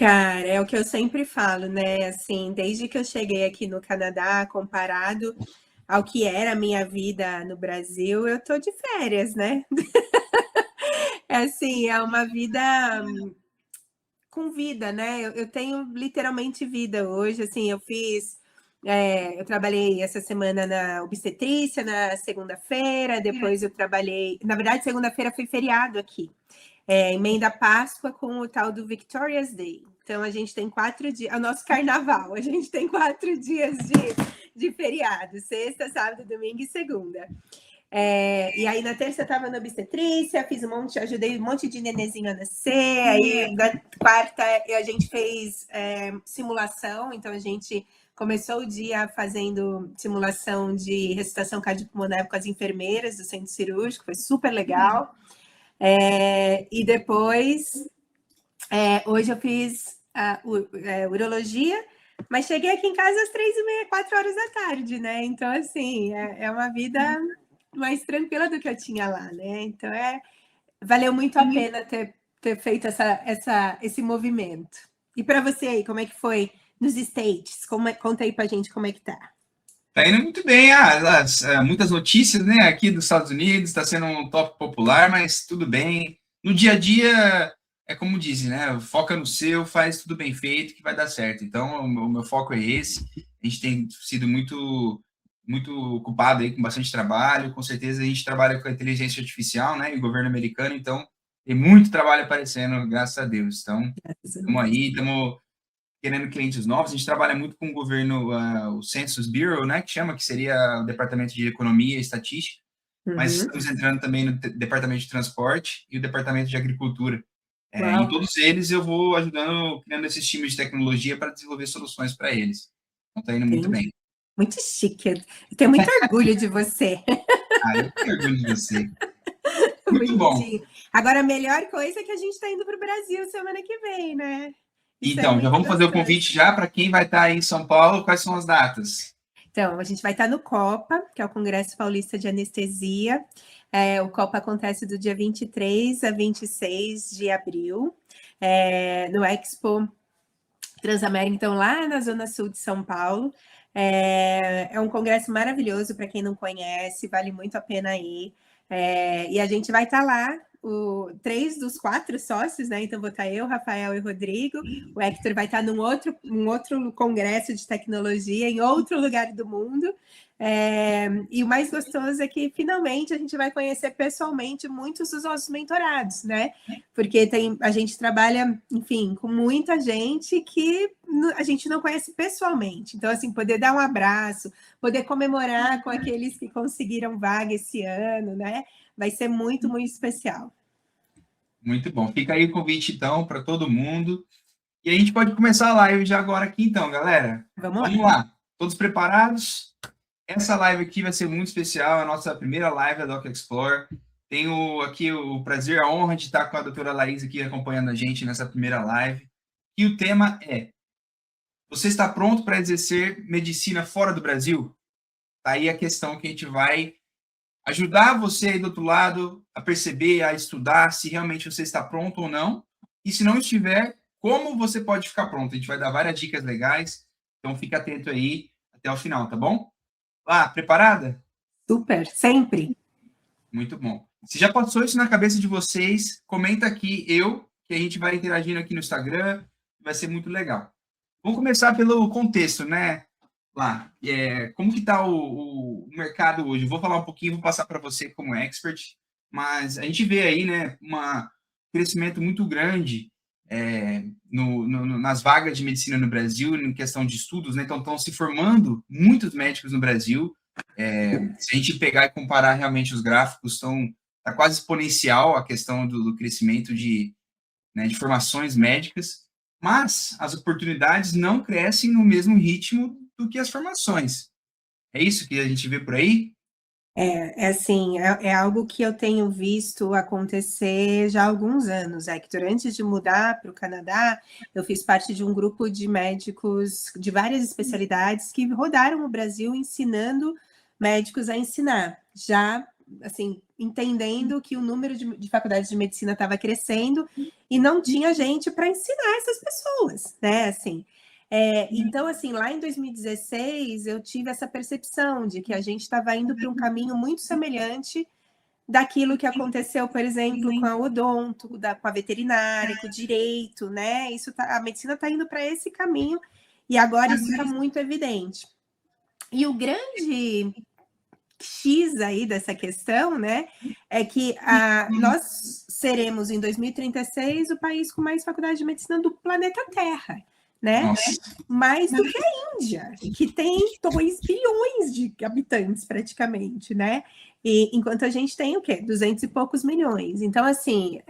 Cara, é o que eu sempre falo, né? Assim, desde que eu cheguei aqui no Canadá, comparado ao que era a minha vida no Brasil, eu tô de férias, né? É assim, é uma vida com vida, né? Eu tenho literalmente vida hoje. Assim, eu trabalhei essa semana na obstetrícia, na segunda-feira, depois eu trabalhei. Na verdade, segunda-feira foi feriado aqui. Emenda a Páscoa com o tal do Victoria's Day. Então, a gente tem 4 dias, é o nosso carnaval, a gente tem 4 dias de feriado, sexta, sábado, domingo e segunda. E aí, na terça, eu estava na obstetrícia, ajudei um monte de nenezinho a nascer. Aí, na quarta, a gente fez simulação, então a gente começou o dia fazendo simulação de ressuscitação cardiopulmonar com as enfermeiras do centro cirúrgico, foi super legal. E depois, hoje eu fiz urologia, mas cheguei aqui em casa às 3h30, 4 horas da tarde, né? Então, assim, é uma vida mais tranquila do que eu tinha lá, né? Então, valeu muito a pena ter feito esse movimento. E para você aí, como é que foi nos States? Conta aí pra gente como é que tá. Tá indo muito bem, muitas notícias, né, aqui dos Estados Unidos, está sendo um tópico popular, mas tudo bem. No dia a dia, é como dizem, né, foca no seu, faz tudo bem feito, que vai dar certo. Então, o meu foco é esse. A gente tem sido muito ocupado aí com bastante trabalho. Com certeza a gente trabalha com a inteligência artificial, né, e o governo americano, então tem muito trabalho aparecendo, graças a Deus. Então, estamos aí, estamos querendo clientes novos. A gente trabalha muito com o governo, o Census Bureau, né, que seria o Departamento de Economia e Estatística, mas estamos entrando também no Departamento de Transporte e o Departamento de Agricultura. Em todos eles eu vou ajudando, criando esses times de tecnologia para desenvolver soluções para eles. Então está indo muito bem. Muito chique. Eu tenho muito orgulho de você. Eu tenho orgulho de você. Muito Bonitinho. bom. Agora, a melhor coisa é que a gente está indo para o Brasil semana que vem, né? Isso Então, já vamos fazer o convite já para quem vai estar aí em São Paulo. Quais são as datas? Então, a gente vai estar no COPA, que é o Congresso Paulista de Anestesia. O COPA acontece do dia 23 a 26 de abril, no Expo Transamérica, então, lá na Zona Sul de São Paulo. É um congresso maravilhoso para quem não conhece, vale muito a pena ir. E a gente vai estar lá, 3 dos 4 sócios, né? Então, vou estar eu, Rafael e Rodrigo. O Hector vai estar num outro congresso de tecnologia, em outro lugar do mundo. E o mais gostoso é que, finalmente, a gente vai conhecer pessoalmente muitos dos nossos mentorados, né? Porque a gente trabalha, enfim, com muita gente que a gente não conhece pessoalmente. Então, assim, poder dar um abraço, poder comemorar com aqueles que conseguiram vaga esse ano, né? Vai ser muito, muito especial. Muito bom. Fica aí o convite, então, para todo mundo. E a gente pode começar a live já agora aqui, então, galera. Vamos lá. Todos preparados? Essa live aqui vai ser muito especial, a nossa primeira live da Doc Explore. Tenho aqui o prazer, a honra de estar com a doutora Laís aqui acompanhando a gente nessa primeira live. E o tema é: você está pronto para exercer medicina fora do Brasil? Tá aí a questão que a gente vai ajudar você aí do outro lado a perceber, a estudar se realmente você está pronto ou não. E se não estiver, como você pode ficar pronto? A gente vai dar várias dicas legais, então fica atento aí até o final, tá bom? Preparada? Super, sempre. Muito bom. Se já passou isso na cabeça de vocês, comenta aqui que a gente vai interagindo aqui no Instagram, vai ser muito legal. Vamos começar pelo contexto, né? Como que está o mercado hoje? Eu vou falar um pouquinho, vou passar para você como expert, mas a gente vê aí, né, um crescimento muito grande nas vagas de medicina no Brasil, em questão de estudos, né? Então, estão se formando muitos médicos no Brasil. Se a gente pegar e comparar realmente os gráficos, está quase exponencial a questão do crescimento de formações médicas, mas as oportunidades não crescem no mesmo ritmo do que as formações. É isso que a gente vê por aí? É algo que eu tenho visto acontecer já há alguns anos, Hector. Antes de mudar para o Canadá, eu fiz parte de um grupo de médicos de várias especialidades que rodaram o Brasil ensinando médicos a ensinar. Já, assim, entendendo que o número de faculdades de medicina estava crescendo e não tinha gente para ensinar essas pessoas, né? Assim, então, assim, lá em 2016, eu tive essa percepção de que a gente estava indo para um caminho muito semelhante daquilo que aconteceu, por exemplo, com a odonto, com a veterinária, com o direito, né? A medicina está indo para esse caminho e agora isso está muito evidente. E o grande X aí dessa questão, né, é que nós seremos em 2036 o país com mais faculdade de medicina do planeta Terra, né? Nossa. Mais do que a Índia, que tem 2 bilhões de habitantes praticamente, né? E enquanto a gente tem o quê? 200 e poucos milhões. Então, assim,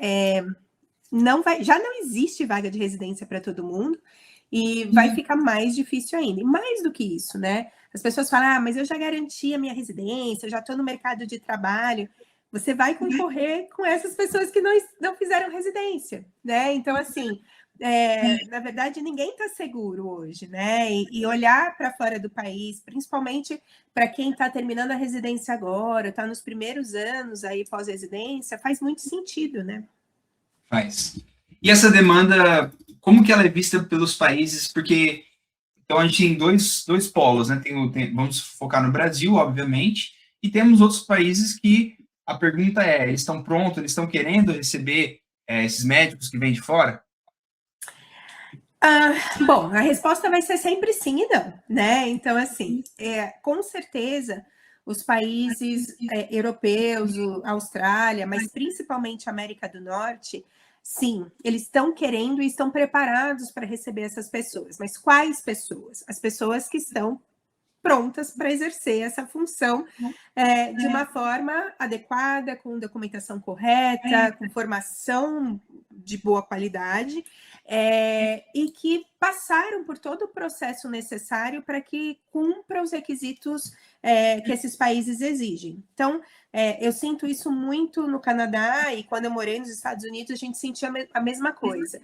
já não existe vaga de residência para todo mundo e vai ficar mais difícil ainda. E mais do que isso, né? As pessoas falam, mas eu já garanti a minha residência, eu já estou no mercado de trabalho. Você vai concorrer com essas pessoas que não fizeram residência, né? Então, assim, na verdade, ninguém está seguro hoje, né? E olhar para fora do país, principalmente para quem está terminando a residência agora, está nos primeiros anos aí pós-residência, faz muito sentido, né? Faz. E essa demanda, como que ela é vista pelos países? Porque então a gente tem dois polos, né? Vamos focar no Brasil, obviamente, e temos outros países que a pergunta é: eles estão prontos, eles estão querendo receber esses médicos que vêm de fora? Bom, a resposta vai ser sempre sim e não, né? Então, assim, com certeza os países europeus, a Austrália, mas principalmente a América do Norte, sim, eles estão querendo e estão preparados para receber essas pessoas. Mas quais pessoas? As pessoas que estão prontas para exercer essa função de uma forma adequada, com documentação correta, com formação de boa qualidade, e que passaram por todo o processo necessário para que cumpra os requisitos que esses países exigem. Então, eu sinto isso muito no Canadá, e quando eu morei nos Estados Unidos, a gente sentia a mesma coisa.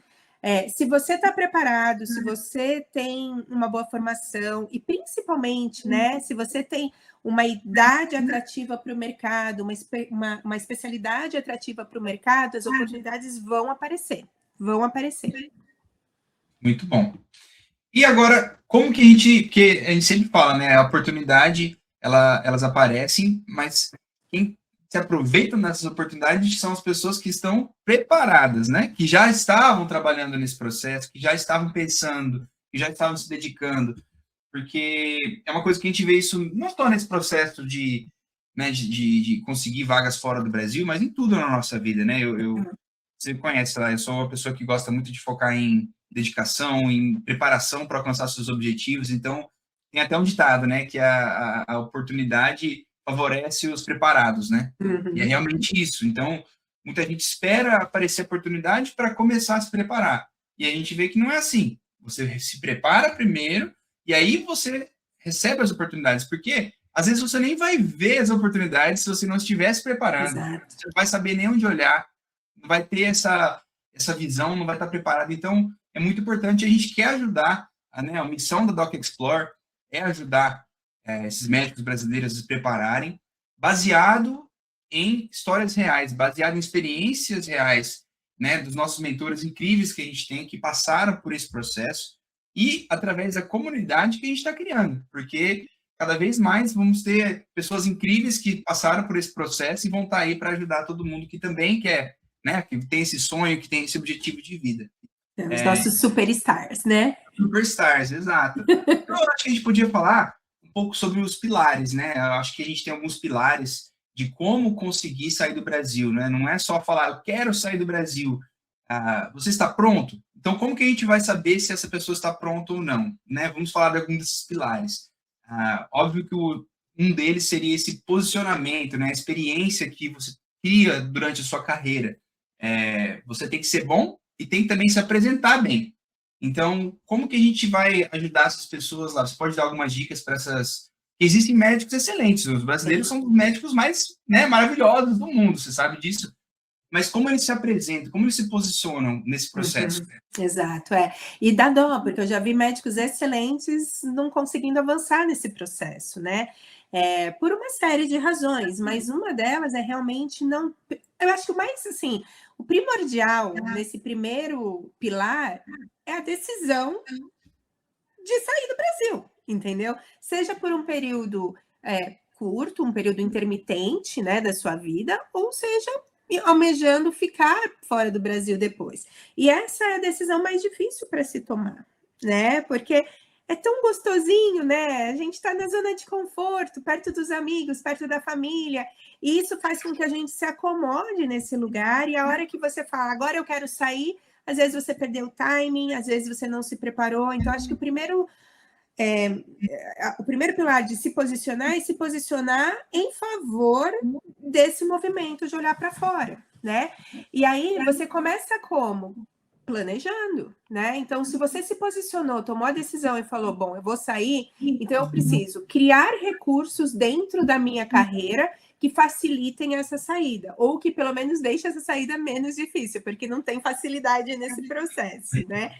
Se você está preparado, se você tem uma boa formação e principalmente, né, se você tem uma idade atrativa para o mercado, uma especialidade atrativa para o mercado, as oportunidades vão aparecer, vão aparecer. Muito bom. E agora, como que a gente sempre fala, né, a oportunidade, elas aparecem, mas quem se aproveitam dessas oportunidades são as pessoas que estão preparadas, né? Que já estavam trabalhando nesse processo, que já estavam pensando, que já estavam se dedicando, porque é uma coisa que a gente vê isso não só nesse processo de conseguir vagas fora do Brasil, mas em tudo na nossa vida, né? Você conhece lá, eu sou uma pessoa que gosta muito de focar em dedicação, em preparação para alcançar seus objetivos, então tem até um ditado, né? Que a oportunidade favorece os preparados, né? E é realmente isso. Então, muita gente espera aparecer a oportunidade para começar a se preparar. E a gente vê que não é assim. Você se prepara primeiro e aí você recebe as oportunidades. Porque, às vezes, você nem vai ver as oportunidades se você não estiver se preparando. Exato. Você não vai saber nem onde olhar, não vai ter essa visão, não vai estar preparado. Então, é muito importante, a gente quer ajudar, né? A missão da Doc Explore é ajudar esses médicos brasileiros a se prepararem, baseado em histórias reais, baseado em experiências reais, né, dos nossos mentores incríveis que a gente tem, que passaram por esse processo, e através da comunidade que a gente está criando, porque cada vez mais vamos ter pessoas incríveis que passaram por esse processo e vão estar aí para ajudar todo mundo que também quer, né, que tem esse sonho, que tem esse objetivo de vida. Os nossos superstars, né? Superstars, exato. Então, eu acho que a gente podia falar um pouco sobre os pilares, né? Eu acho que a gente tem alguns pilares de como conseguir sair do Brasil, né? Não é só falar, eu quero sair do Brasil. Você está pronto? Então, como que a gente vai saber se essa pessoa está pronta ou não? Né? Vamos falar de algum desses pilares. Óbvio que um deles seria esse posicionamento, né? A experiência que você cria durante a sua carreira. Você tem que ser bom e tem que também se apresentar bem. Então, como que a gente vai ajudar essas pessoas lá? Você pode dar algumas dicas para essas... Existem médicos excelentes, os brasileiros são os médicos mais, né, maravilhosos do mundo, você sabe disso. Mas como eles se apresentam, como eles se posicionam nesse processo? Exato, E dá dó, porque eu já vi médicos excelentes não conseguindo avançar nesse processo, né? por uma série de razões, mas uma delas é realmente não... Eu acho que o mais, assim, o primordial nesse primeiro pilar é a decisão de sair do Brasil, entendeu? Seja por um período curto, um período intermitente, né, da sua vida, ou seja, almejando ficar fora do Brasil depois. E essa é a decisão mais difícil para se tomar, né? Porque é tão gostosinho, né? A gente está na zona de conforto, perto dos amigos, perto da família, e isso faz com que a gente se acomode nesse lugar, e a hora que você fala, agora eu quero sair, às vezes você perdeu o timing, às vezes você não se preparou. Então, acho que o primeiro pilar de se posicionar é se posicionar em favor desse movimento de olhar para fora, né? E aí você começa como? Planejando, né? Então, se você se posicionou, tomou a decisão e falou, bom, eu vou sair, então eu preciso criar recursos dentro da minha carreira que facilitem essa saída, ou que pelo menos deixem essa saída menos difícil, porque não tem facilidade nesse processo, né?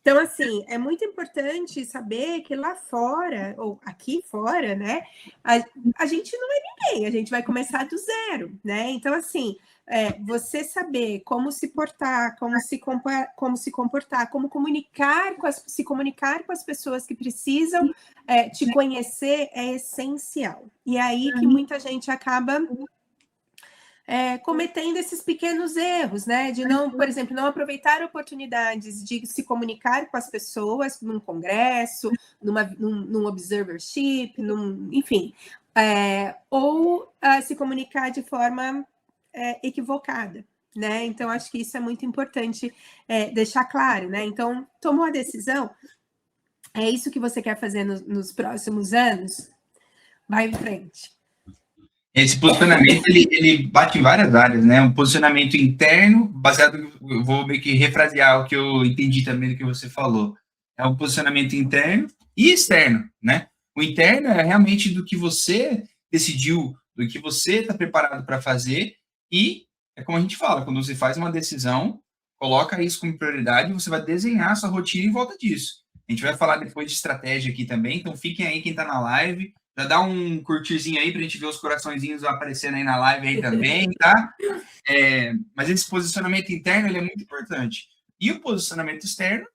Então, assim, é muito importante saber que lá fora, ou aqui fora, né, a gente não é ninguém, a gente vai começar do zero, né? Então, assim, você saber como se portar, como se comportar, como se comunicar com as pessoas que precisam te conhecer é essencial. E é aí que muita gente acaba cometendo esses pequenos erros, né? De não, por exemplo, não aproveitar oportunidades de se comunicar com as pessoas num congresso, num observership, enfim, ou se comunicar de forma equivocada, né? Então, acho que isso é muito importante deixar claro, né? Então, tomou a decisão, é isso que você quer fazer nos próximos anos? Vai em frente. Esse posicionamento, ele bate em várias áreas, né? Um posicionamento interno, baseado, eu vou meio que refrasear o que eu entendi também do que você falou. É um posicionamento interno e externo, né? O interno é realmente do que você decidiu, do que você está preparado para fazer, e é como a gente fala, quando você faz uma decisão, coloca isso como prioridade, você vai desenhar a sua rotina em volta disso. A gente vai falar depois de estratégia aqui também, então fiquem aí quem está na live, já dá um curtirzinho aí pra gente ver os coraçõezinhos aparecendo aí na live aí também, tá? Mas esse posicionamento interno, ele é muito importante. E o posicionamento externo,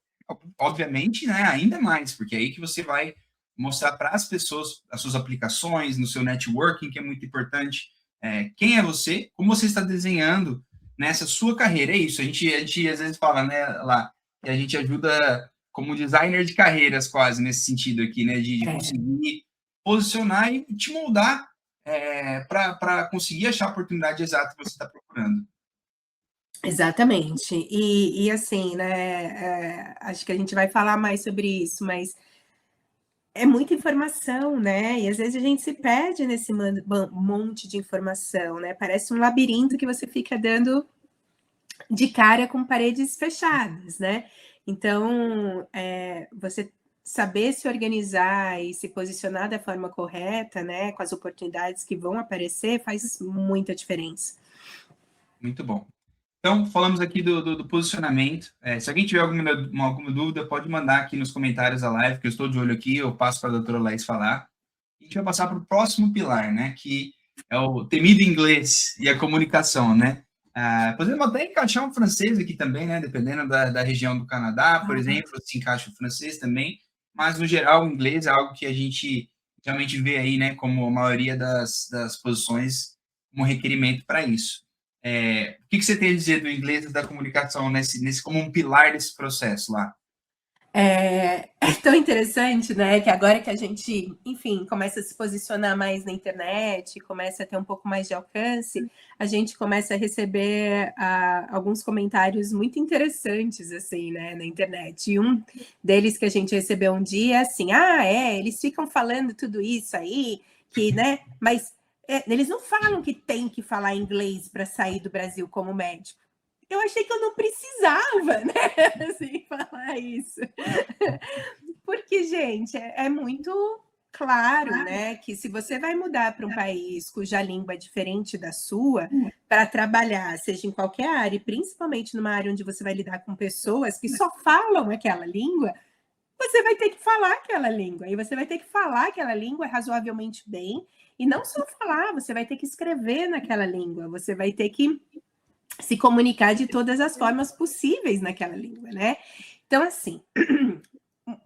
obviamente, né, ainda mais, porque é aí que você vai mostrar para as pessoas as suas aplicações, no seu networking, que é muito importante, quem é você, como você está desenhando nessa sua carreira. É isso, a gente às vezes fala, né, lá, que a gente ajuda como designer de carreiras quase nesse sentido aqui, né, de conseguir posicionar e te moldar para conseguir achar a oportunidade exata que você está procurando. Exatamente. E assim, né? Acho que a gente vai falar mais sobre isso, mas é muita informação, né? E às vezes a gente se perde nesse monte de informação, né? Parece um labirinto que você fica dando de cara com paredes fechadas, né? Então, você saber se organizar e se posicionar da forma correta, né? Com as oportunidades que vão aparecer, faz muita diferença. Muito bom. Então, falamos aqui do posicionamento. Se alguém tiver alguma dúvida, pode mandar aqui nos comentários da live, que eu estou de olho aqui, eu passo para a doutora Laís falar. A gente vai passar para o próximo pilar, né? Que é o temido inglês e a comunicação, né? Podemos até encaixar um francês aqui também, né? Dependendo da região do Canadá, por exemplo, se encaixa o francês também. Mas, no geral, o inglês é algo que a gente realmente vê aí, né? Como a maioria das posições, como requerimento para isso. O que você tem a dizer do inglês e da comunicação nesse como um pilar desse processo lá? É tão interessante, né? Que agora que a gente, enfim, começa a se posicionar mais na internet, começa a ter um pouco mais de alcance, a gente começa a receber alguns comentários muito interessantes, assim, né, na internet. E um deles que a gente recebeu um dia, assim, eles ficam falando tudo isso aí, que, né, mas eles não falam que tem que falar inglês para sair do Brasil como médico. Eu achei que eu não precisava, né, assim, falar isso. Porque, gente, é muito claro, né, que se você vai mudar para um país cuja língua é diferente da sua, para trabalhar, seja em qualquer área, e principalmente numa área onde você vai lidar com pessoas que só falam aquela língua, você vai ter que falar aquela língua. E você vai ter que falar aquela língua razoavelmente bem. E não só falar, você vai ter que escrever naquela língua. Você vai ter que se comunicar de todas as formas possíveis naquela língua, né? Então, assim,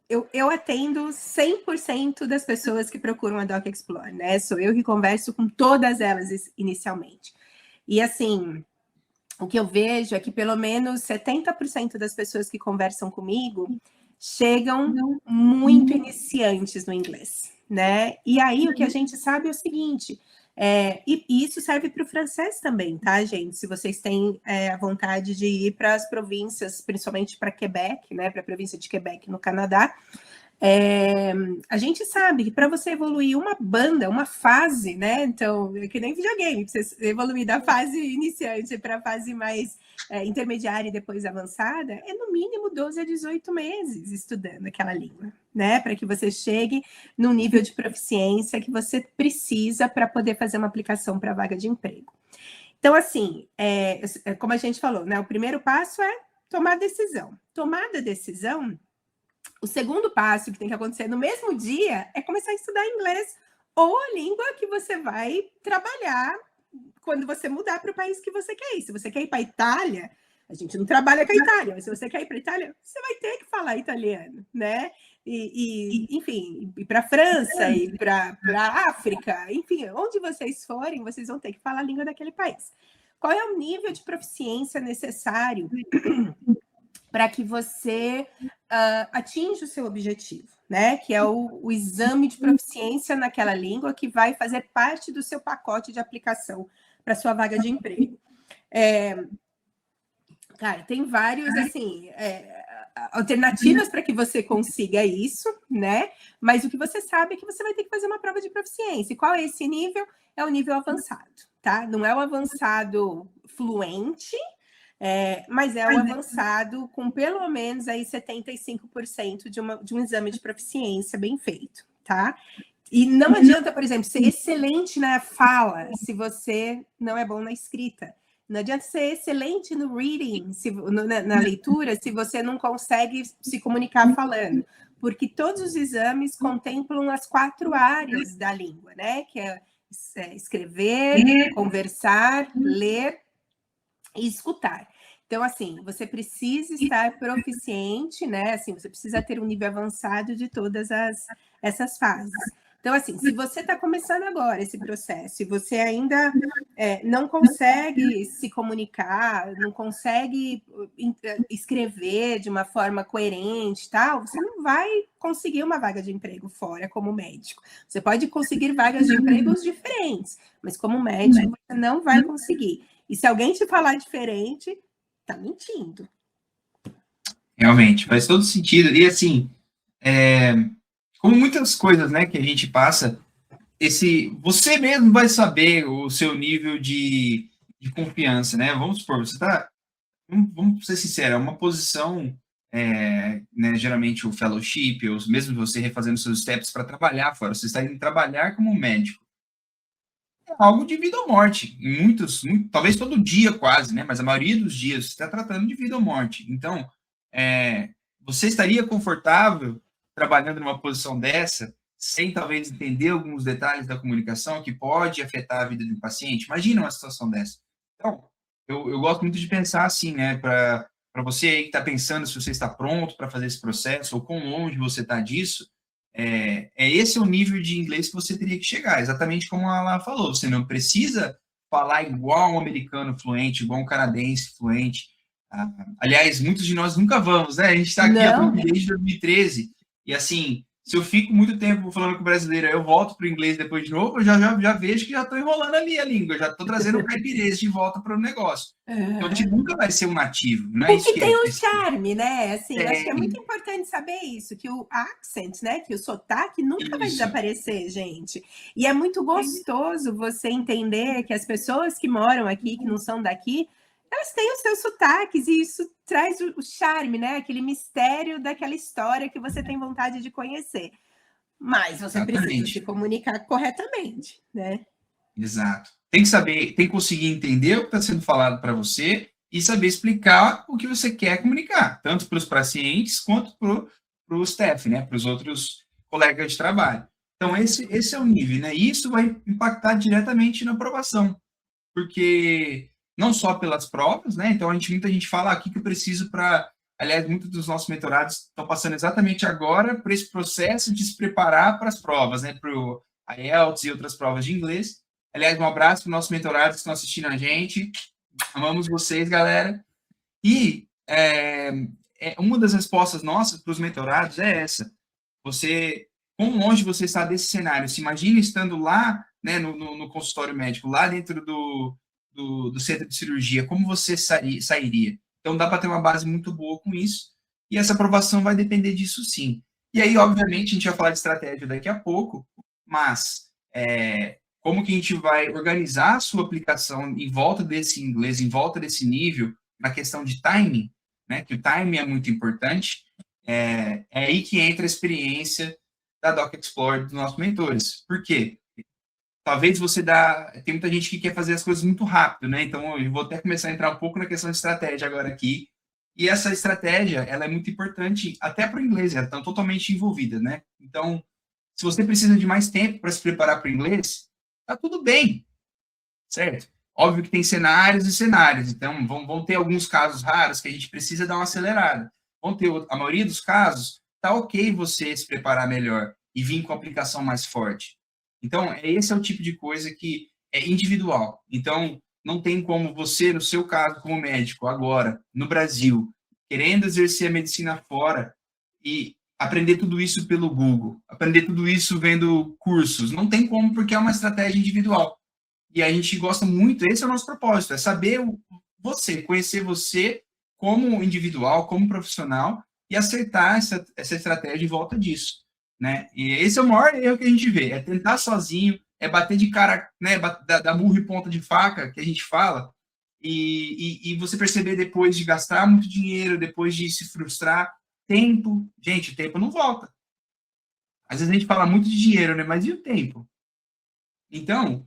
eu atendo 100% das pessoas que procuram a Doc Explore, né? Sou eu que converso com todas elas inicialmente. E, assim, o que eu vejo é que pelo menos 70% das pessoas que conversam comigo chegam muito iniciantes no inglês, né? E aí o que a gente sabe é o seguinte, e isso serve para o francês também, tá, gente? Se vocês têm a vontade de ir para as províncias, principalmente para Quebec, né? Para a província de Quebec no Canadá, a gente sabe que para você evoluir uma banda, uma fase, né? Então, é que nem videogame, para você evoluir da fase iniciante para a fase mais intermediária e depois avançada, é no mínimo 12 a 18 meses estudando aquela língua, né? Para que você chegue no nível de proficiência que você precisa para poder fazer uma aplicação para a vaga de emprego. Então, assim, como a gente falou, né? O primeiro passo é tomar decisão. Tomada a decisão, o segundo passo que tem que acontecer no mesmo dia é começar a estudar inglês ou a língua que você vai trabalhar quando você mudar para o país que você quer ir. Se você quer ir para a Itália, a gente não trabalha com a Itália, mas se você quer ir para a Itália, você vai ter que falar italiano, né? Enfim, ir para a França, ir para a África, enfim, onde vocês forem, vocês vão ter que falar a língua daquele país. Qual é o nível de proficiência necessário para que você atinja o seu objetivo, né? Que é o exame de proficiência naquela língua que vai fazer parte do seu pacote de aplicação para sua vaga de emprego. Cara, tem vários, assim, alternativas para que você consiga isso, né? Mas o que você sabe é que você vai ter que fazer uma prova de proficiência. E qual é esse nível? É o nível avançado, tá? Não é o avançado fluente, mas é o avançado com pelo menos aí 75% de um exame de proficiência bem feito, tá? E não adianta, por exemplo, ser excelente na fala se você não é bom na escrita. Não adianta ser excelente no reading, na leitura, se você não consegue se comunicar falando. Porque todos os exames contemplam as 4 áreas da língua, né? Que é escrever, conversar, ler e escutar. Então, assim, você precisa estar proficiente, né? Assim, você precisa ter um nível avançado de todas essas fases. Então, assim, se você está começando agora esse processo e você ainda não consegue se comunicar, não consegue escrever de uma forma coerente e tal, você não vai conseguir uma vaga de emprego fora como médico. Você pode conseguir vagas de empregos diferentes, mas como médico você não vai conseguir. E se alguém te falar diferente, tá mentindo. Realmente, faz todo sentido. E assim, como muitas coisas, né, que a gente passa, você mesmo vai saber o seu nível de confiança, né? Vamos supor, vamos ser sinceros, é uma posição, né, geralmente o fellowship, ou mesmo você refazendo seus steps para trabalhar fora, você está indo trabalhar como médico. É algo de vida ou morte, talvez todo dia quase, né? Mas a maioria dos dias você está tratando de vida ou morte. Então, você estaria confortável trabalhando numa posição dessa, sem talvez entender alguns detalhes da comunicação que pode afetar a vida de um paciente? Imagina uma situação dessa. Então, eu gosto muito de pensar assim, né? Para você aí que está pensando se você está pronto para fazer esse processo, ou quão longe você está disso, esse é o nível de inglês que você teria que chegar, exatamente como ela falou. Você não precisa falar igual um americano fluente, igual um canadense fluente. Aliás, muitos de nós nunca vamos, né? A gente está aqui desde 2013, e assim, se eu fico muito tempo falando com o brasileiro, eu volto para o inglês depois de novo, eu já vejo que já estou enrolando ali a língua, já estou trazendo o caipirês de volta para o negócio. Então, a gente nunca vai ser um nativo, não é isso Porque tem um charme, né? Assim, eu acho que é muito importante saber isso, que o accent, né? Que o sotaque nunca vai desaparecer, gente. E é muito gostoso você entender que as pessoas que moram aqui, que não são daqui, elas têm os seus sotaques, e isso traz o charme, né? Aquele mistério daquela história que você tem vontade de conhecer. Mas você precisa se comunicar corretamente, né? Exato. Tem que saber, tem que conseguir entender o que está sendo falado para você e saber explicar o que você quer comunicar, tanto para os pacientes quanto para o staff, né? Para os outros colegas de trabalho. Então, esse é o nível, né? E isso vai impactar diretamente na aprovação, porque não só pelas provas, né? Então, muita gente fala aqui que eu preciso para... Aliás, muitos dos nossos mentorados estão passando exatamente agora por esse processo de se preparar para as provas, né? Para o IELTS e outras provas de inglês. Aliás, um abraço para os nossos mentorados que estão assistindo a gente. Amamos vocês, galera. E uma das respostas nossas para os mentorados é essa. Quão longe você está desse cenário? Se imagina estando lá, né, no consultório médico, lá dentro do centro de cirurgia, como você sairia? Então, dá para ter uma base muito boa com isso, e essa aprovação vai depender disso sim. E aí, obviamente, a gente vai falar de estratégia daqui a pouco, mas como que a gente vai organizar a sua aplicação em volta desse inglês, em volta desse nível, na questão de timing, né, que o timing é muito importante, é aí que entra a experiência da Doc Explorer dos nossos mentores. Por quê? Talvez tem muita gente que quer fazer as coisas muito rápido, né? Então, eu vou até começar a entrar um pouco na questão de estratégia agora aqui. E essa estratégia, ela é muito importante até para o inglês, ela está totalmente envolvida, né? Então, se você precisa de mais tempo para se preparar para o inglês, tá tudo bem, certo? Óbvio que tem cenários e cenários, então vão ter alguns casos raros que a gente precisa dar uma acelerada. Vão ter a maioria dos casos, tá ok você se preparar melhor e vir com a aplicação mais forte. Então, esse é o tipo de coisa que é individual. Então, não tem como você, no seu caso como médico, agora, no Brasil, querendo exercer a medicina fora e aprender tudo isso pelo Google, aprender tudo isso vendo cursos. Não tem como, porque é uma estratégia individual. E a gente gosta muito, esse é o nosso propósito, é saber você, conhecer você como individual, como profissional, e acertar essa estratégia em volta disso, né? E esse é o maior erro que a gente vê, é tentar sozinho, é bater de cara, né, da murro e ponta de faca, que a gente fala, e você perceber depois de gastar muito dinheiro, depois de se frustrar, tempo, gente, o tempo não volta. Às vezes a gente fala muito de dinheiro, né, mas e o tempo? Então,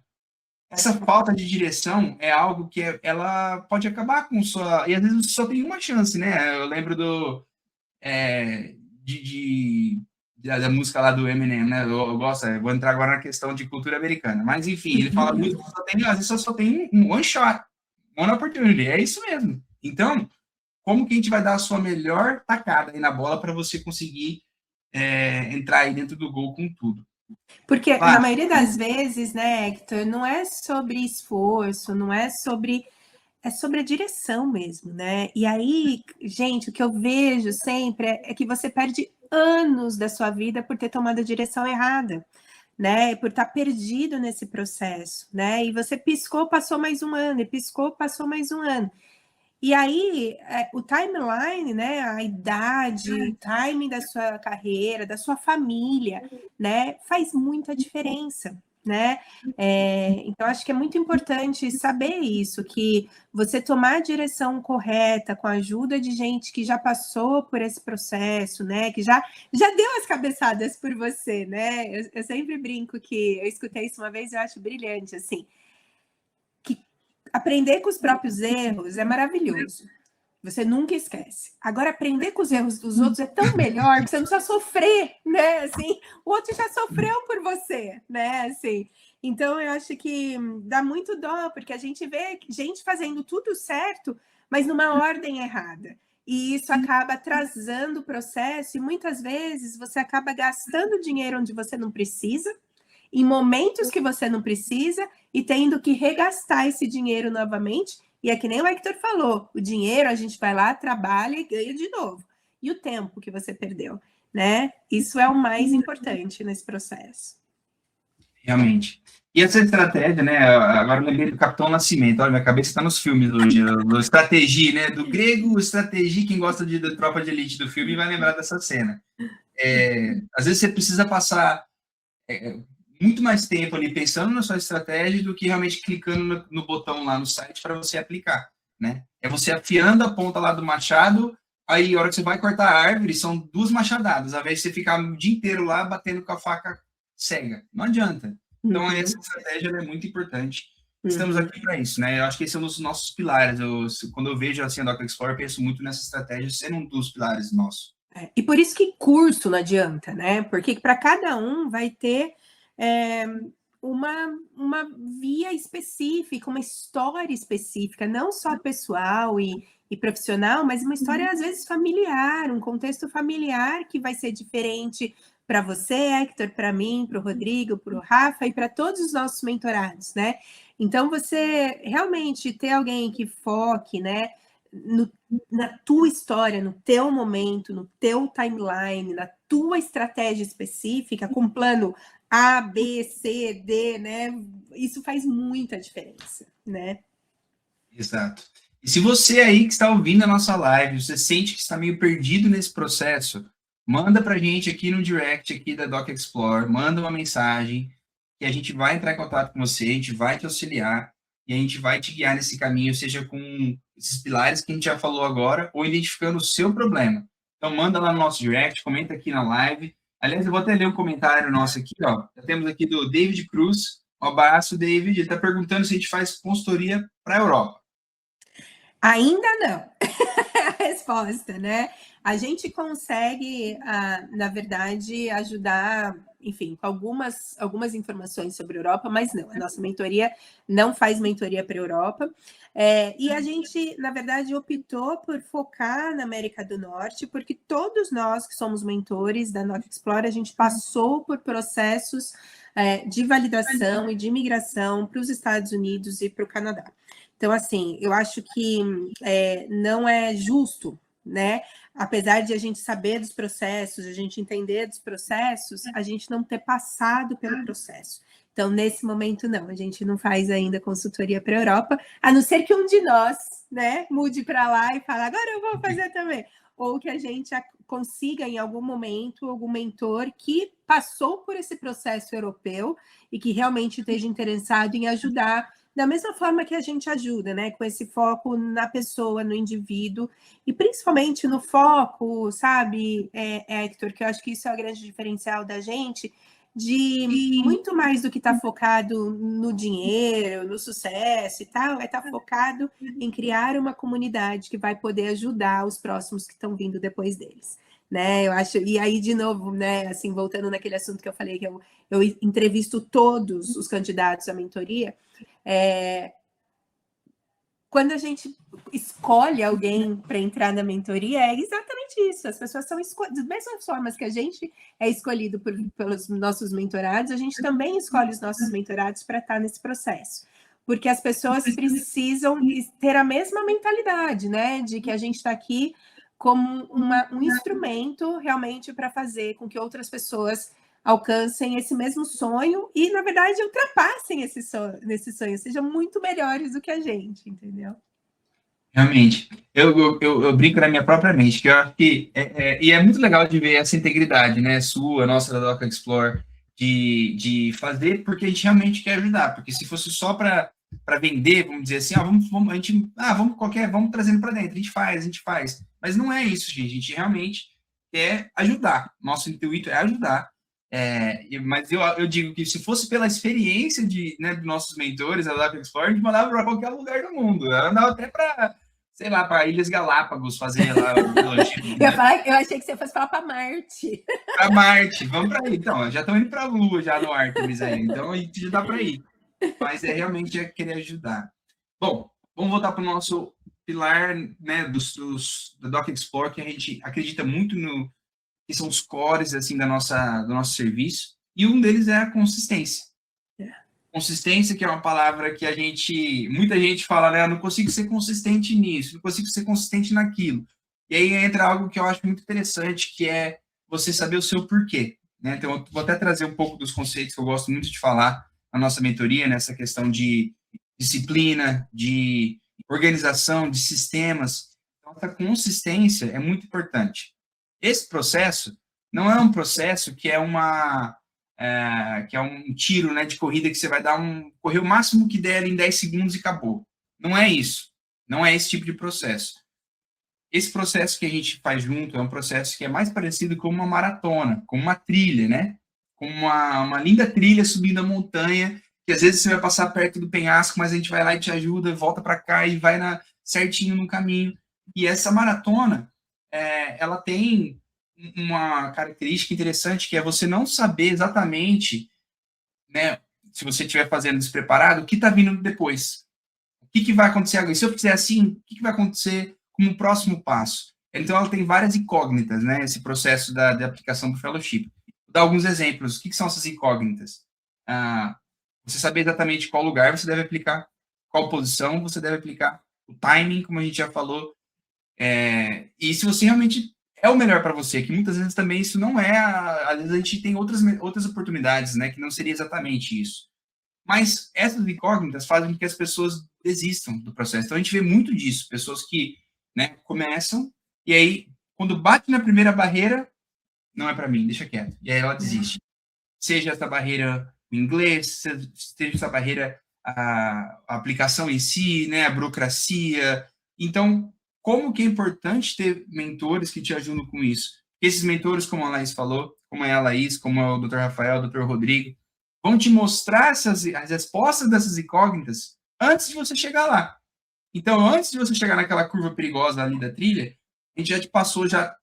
essa falta de direção é algo que ela pode acabar com sua... E às vezes você só tem uma chance, né? Eu lembro da música lá do Eminem, né? Eu gosto, vou entrar agora na questão de cultura americana. Mas, enfim, ele fala muito que às vezes só tem um one shot, one opportunity. É isso mesmo. Então, como que a gente vai dar a sua melhor tacada aí na bola para você conseguir entrar aí dentro do gol com tudo? Porque na maioria das vezes, né, Hector, não é sobre esforço, não é sobre... É sobre a direção mesmo, né? E aí, gente, o que eu vejo sempre é que você perde anos da sua vida por ter tomado a direção errada, né? Por estar perdido nesse processo, né? E você piscou, passou mais um ano, e piscou, passou mais um ano. E aí, o timeline, né, a idade, o timing da sua carreira, da sua família, né, faz muita diferença, né? Então, acho que é muito importante saber isso, que você tomar a direção correta, com a ajuda de gente que já passou por esse processo, né, que já deu as cabeçadas por você, né? Eu sempre brinco que eu escutei isso uma vez e eu acho brilhante, assim, aprender com os próprios erros é maravilhoso. Você nunca esquece. Agora, aprender com os erros dos outros é tão melhor que você não precisa sofrer, né? Assim, o outro já sofreu por você, né? Assim, então, eu acho que dá muito dó, porque a gente vê gente fazendo tudo certo, mas numa ordem errada. E isso acaba atrasando o processo e muitas vezes você acaba gastando dinheiro onde você não precisa, em momentos que você não precisa e tendo que regastar esse dinheiro novamente. E é que nem o Hector falou, o dinheiro a gente vai lá, trabalha e ganha de novo. E o tempo que você perdeu, né? Isso é o mais importante nesse processo. Realmente. E essa estratégia, né? Agora eu lembrei do Capitão Nascimento. Olha, minha cabeça está nos filmes hoje. Do estratégia, né? Do grego, estratégia. Quem gosta da Tropa de Elite do filme vai lembrar dessa cena. Às vezes você precisa passar muito mais tempo ali pensando na sua estratégia do que realmente clicando no botão lá no site para você aplicar, né? É você afiando a ponta lá do machado, aí a hora que você vai cortar a árvore, são 2 machadadas, ao invés de você ficar o dia inteiro lá batendo com a faca cega. Não adianta. Então, essa estratégia é muito importante. Estamos aqui para isso, né? Eu acho que esse é um dos nossos pilares. Quando eu vejo assim, a Doc Explorer, eu penso muito nessa estratégia sendo um dos pilares nossos. E por isso que curso não adianta, né? Porque para cada um vai ter uma via específica, uma história específica, não só pessoal e profissional, mas uma história às vezes familiar, um contexto familiar que vai ser diferente para você, Hector, para mim, para o Rodrigo, para o Rafa e para todos os nossos mentorados, né? Então, você realmente ter alguém que foque, né, na tua história, no teu momento, no teu timeline, na tua estratégia específica, com plano A, B, C, D, né? Isso faz muita diferença, né? Exato. E se você aí que está ouvindo a nossa live, você sente que está meio perdido nesse processo, manda para a gente aqui no direct aqui da Doc Explore, manda uma mensagem que a gente vai entrar em contato com você, a gente vai te auxiliar e a gente vai te guiar nesse caminho, seja com esses pilares que a gente já falou agora, ou identificando o seu problema. Então manda lá no nosso direct, comenta aqui na live. Aliás, eu vou até ler um comentário nosso aqui, ó. Já temos aqui do David Cruz. Um abraço, David. Ele está perguntando se a gente faz consultoria para a Europa. Ainda não. É a resposta, né? A gente consegue, na verdade, ajudar, enfim, com algumas informações sobre a Europa, mas não, a nossa mentoria não faz mentoria para a Europa. E a gente, na verdade, optou por focar na América do Norte, porque todos nós que somos mentores da Nova Explore, a gente passou por processos de validação e de imigração para os Estados Unidos e para o Canadá. Então, assim, eu acho que não é justo, né? Apesar de a gente saber dos processos, a gente entender dos processos, a gente não ter passado pelo processo. Então, nesse momento, não, a gente não faz ainda consultoria para a Europa, a não ser que um de nós, né, mude para lá e fale, agora eu vou fazer também. Ou que a gente consiga, em algum momento, algum mentor que passou por esse processo europeu e que realmente esteja interessado em ajudar da mesma forma que a gente ajuda, né? Com esse foco na pessoa, no indivíduo, e principalmente no foco, sabe, Hector, que eu acho que isso é o grande diferencial da gente, de muito mais do que estar focado no dinheiro, no sucesso e tal, é estar focado em criar uma comunidade que vai poder ajudar os próximos que estão vindo depois deles. Né, eu acho, e aí de novo, né, assim, voltando naquele assunto que eu falei, que eu entrevisto todos os candidatos à mentoria, quando a gente escolhe alguém para entrar na mentoria, é exatamente isso. As pessoas são escolhidas, das mesmas formas que a gente é escolhido pelos nossos mentorados, a gente também escolhe os nossos mentorados para estar nesse processo. Porque as pessoas precisam ter a mesma mentalidade, né? De que a gente está aqui como um instrumento realmente para fazer com que outras pessoas alcancem esse mesmo sonho e, na verdade, ultrapassem esse sonho, sejam muito melhores do que a gente, entendeu? Realmente. Eu brinco na minha própria mente, que eu acho que... e é muito legal de ver essa integridade, né? Sua, nossa, da Doca Explore, de fazer porque a gente realmente quer ajudar. Porque se fosse só para vender, vamos dizer assim, vamos trazendo para dentro, a gente faz. Mas não é isso, gente. A gente realmente quer ajudar. Nosso intuito é ajudar. Mas eu digo que se fosse pela experiência né, dos nossos mentores, a Doca Explore, a gente mandava para qualquer lugar do mundo. Eu andava até para, sei lá, para Ilhas Galápagos fazer lá o elogio. Eu achei que você fosse falar para Marte. Para Marte, vamos para aí. Então, já estão indo para a Lua, já no Artemis aí. Então, a gente já dá para ir. Mas realmente querer ajudar. Bom, vamos voltar para o nosso pilar, né, da Doc Explore, que a gente acredita muito que são os cores, assim, do nosso serviço. E um deles é a consistência. Consistência, que é uma palavra que muita gente fala, né, não consigo ser consistente nisso, não consigo ser consistente naquilo. E aí entra algo que eu acho muito interessante, que é você saber o seu porquê, né? Então, eu vou até trazer um pouco dos conceitos que eu gosto muito de falar na nossa mentoria, nessa questão de disciplina, de organização, de sistemas. Então, essa consistência é muito importante. Esse processo não é um processo que é um tiro, né, de corrida que você vai correr o máximo que der em 10 segundos e acabou. Não é isso. Não é esse tipo de processo. Esse processo que a gente faz junto é um processo que é mais parecido com uma maratona, com uma trilha, né? Com uma linda trilha subindo a montanha, que às vezes você vai passar perto do penhasco, mas a gente vai lá e te ajuda, volta para cá e vai certinho no caminho. E essa maratona, ela tem uma característica interessante, que é você não saber exatamente, né, se você estiver fazendo despreparado, o que está vindo depois. O que vai acontecer agora? E se eu fizer assim, o que vai acontecer como próximo passo? Então, ela tem várias incógnitas, né, esse processo da aplicação do fellowship. Vou dar alguns exemplos. O que são essas incógnitas? Você saber exatamente qual lugar você deve aplicar, qual posição você deve aplicar, o timing, como a gente já falou, e se você realmente é o melhor para você, que muitas vezes também isso não é, às vezes a gente tem outras oportunidades, né, que não seria exatamente isso. Mas essas incógnitas fazem com que as pessoas desistam do processo. Então a gente vê muito disso, pessoas que, né, começam e aí quando bate na primeira barreira, não é para mim, deixa quieto. E aí ela desiste. Seja essa barreira em inglês, seja essa barreira a aplicação em si, né, a burocracia. Então, como que é importante ter mentores que te ajudam com isso? Esses mentores, como a Laís falou, como é a Laís, como é o Dr. Rafael, o Dr. Rodrigo, vão te mostrar as respostas dessas incógnitas antes de você chegar lá. Então, antes de você chegar naquela curva perigosa ali da trilha, a gente já te passou já,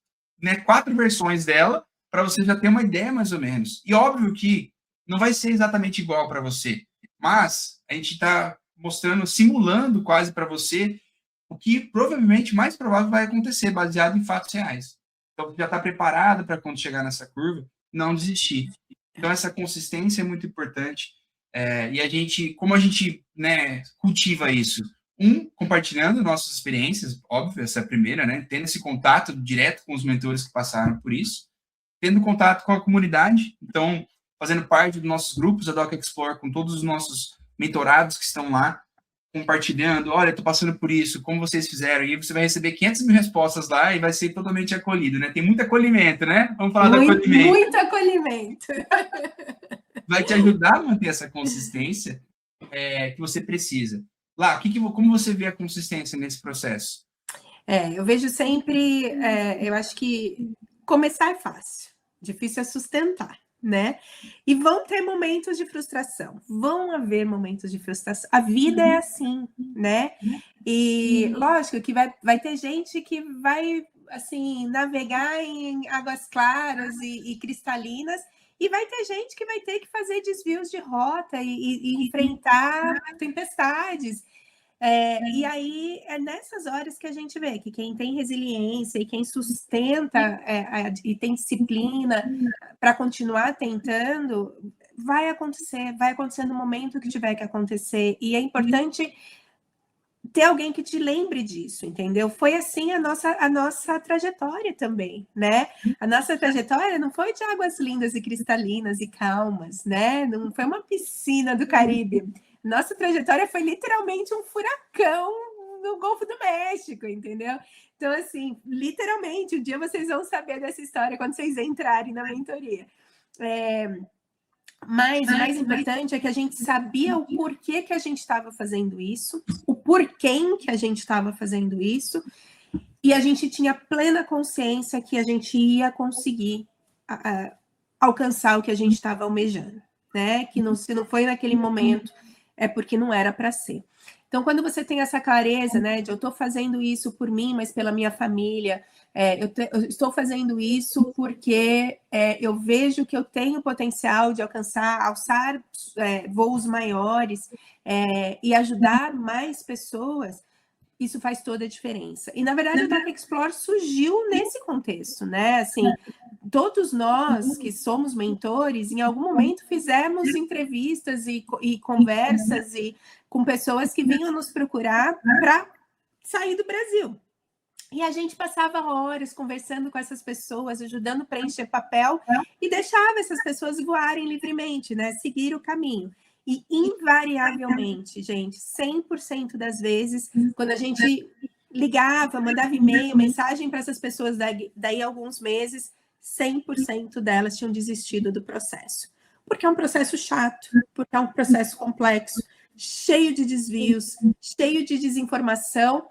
né, 4 versões dela para você já ter uma ideia mais ou menos. E óbvio que não vai ser exatamente igual para você, mas a gente está mostrando, simulando quase para você o que provavelmente, mais provável, vai acontecer, baseado em fatos reais. Então, você já está preparado para quando chegar nessa curva, não desistir. Então, essa consistência é muito importante. E a gente, como a gente, né, cultiva isso? Compartilhando nossas experiências, óbvio, essa é a primeira, né? Tendo esse contato direto com os mentores que passaram por isso, tendo contato com a comunidade, então, fazendo parte dos nossos grupos da Doc Explore, com todos os nossos mentorados que estão lá, compartilhando, olha, estou passando por isso, como vocês fizeram, e você vai receber 500 mil respostas lá e vai ser totalmente acolhido, né? Tem muito acolhimento, né? Vamos falar do acolhimento. Muito acolhimento. Vai te ajudar a manter essa consistência que você precisa. Lá, como você vê a consistência nesse processo? Eu vejo sempre, eu acho que começar é fácil, difícil é sustentar, né? E vão ter momentos de frustração, vão haver momentos de frustração. A vida é assim, né? E lógico que vai ter gente que vai, assim, navegar em águas claras e cristalinas, e vai ter gente que vai ter que fazer desvios de rota e enfrentar tempestades. E aí é nessas horas que a gente vê que quem tem resiliência e quem sustenta e tem disciplina para continuar tentando, vai acontecer no momento que tiver que acontecer. E é importante ter alguém que te lembre disso, entendeu? Foi assim a nossa trajetória também, né? A nossa trajetória não foi de águas lindas e cristalinas e calmas, né? Não foi uma piscina do Caribe. Nossa trajetória foi literalmente um furacão no Golfo do México, entendeu? Então, assim, literalmente, um dia vocês vão saber dessa história quando vocês entrarem na mentoria. Mas o mais importante é que a gente sabia o porquê que a gente estava fazendo isso, o porquê que a gente estava fazendo isso, e a gente tinha plena consciência que a gente ia conseguir alcançar o que a gente estava almejando, né? Que não, se não foi naquele momento, é porque não era para ser. Então, quando você tem essa clareza, né, de eu estou fazendo isso por mim, mas pela minha família, eu estou fazendo isso porque eu vejo que eu tenho potencial de alçar voos maiores e ajudar mais pessoas, isso faz toda a diferença. E, na verdade, o Doc Explore surgiu nesse contexto, né? Assim, todos nós que somos mentores, em algum momento fizemos entrevistas e conversas com pessoas que vinham nos procurar para sair do Brasil. E a gente passava horas conversando com essas pessoas, ajudando a preencher papel e deixava essas pessoas voarem livremente, né? Seguir o caminho. E invariavelmente, gente, 100% das vezes, quando a gente ligava, mandava e-mail, mensagem para essas pessoas daí a alguns meses, 100% delas tinham desistido do processo. Porque é um processo chato, porque é um processo complexo, cheio de desvios, cheio de desinformação,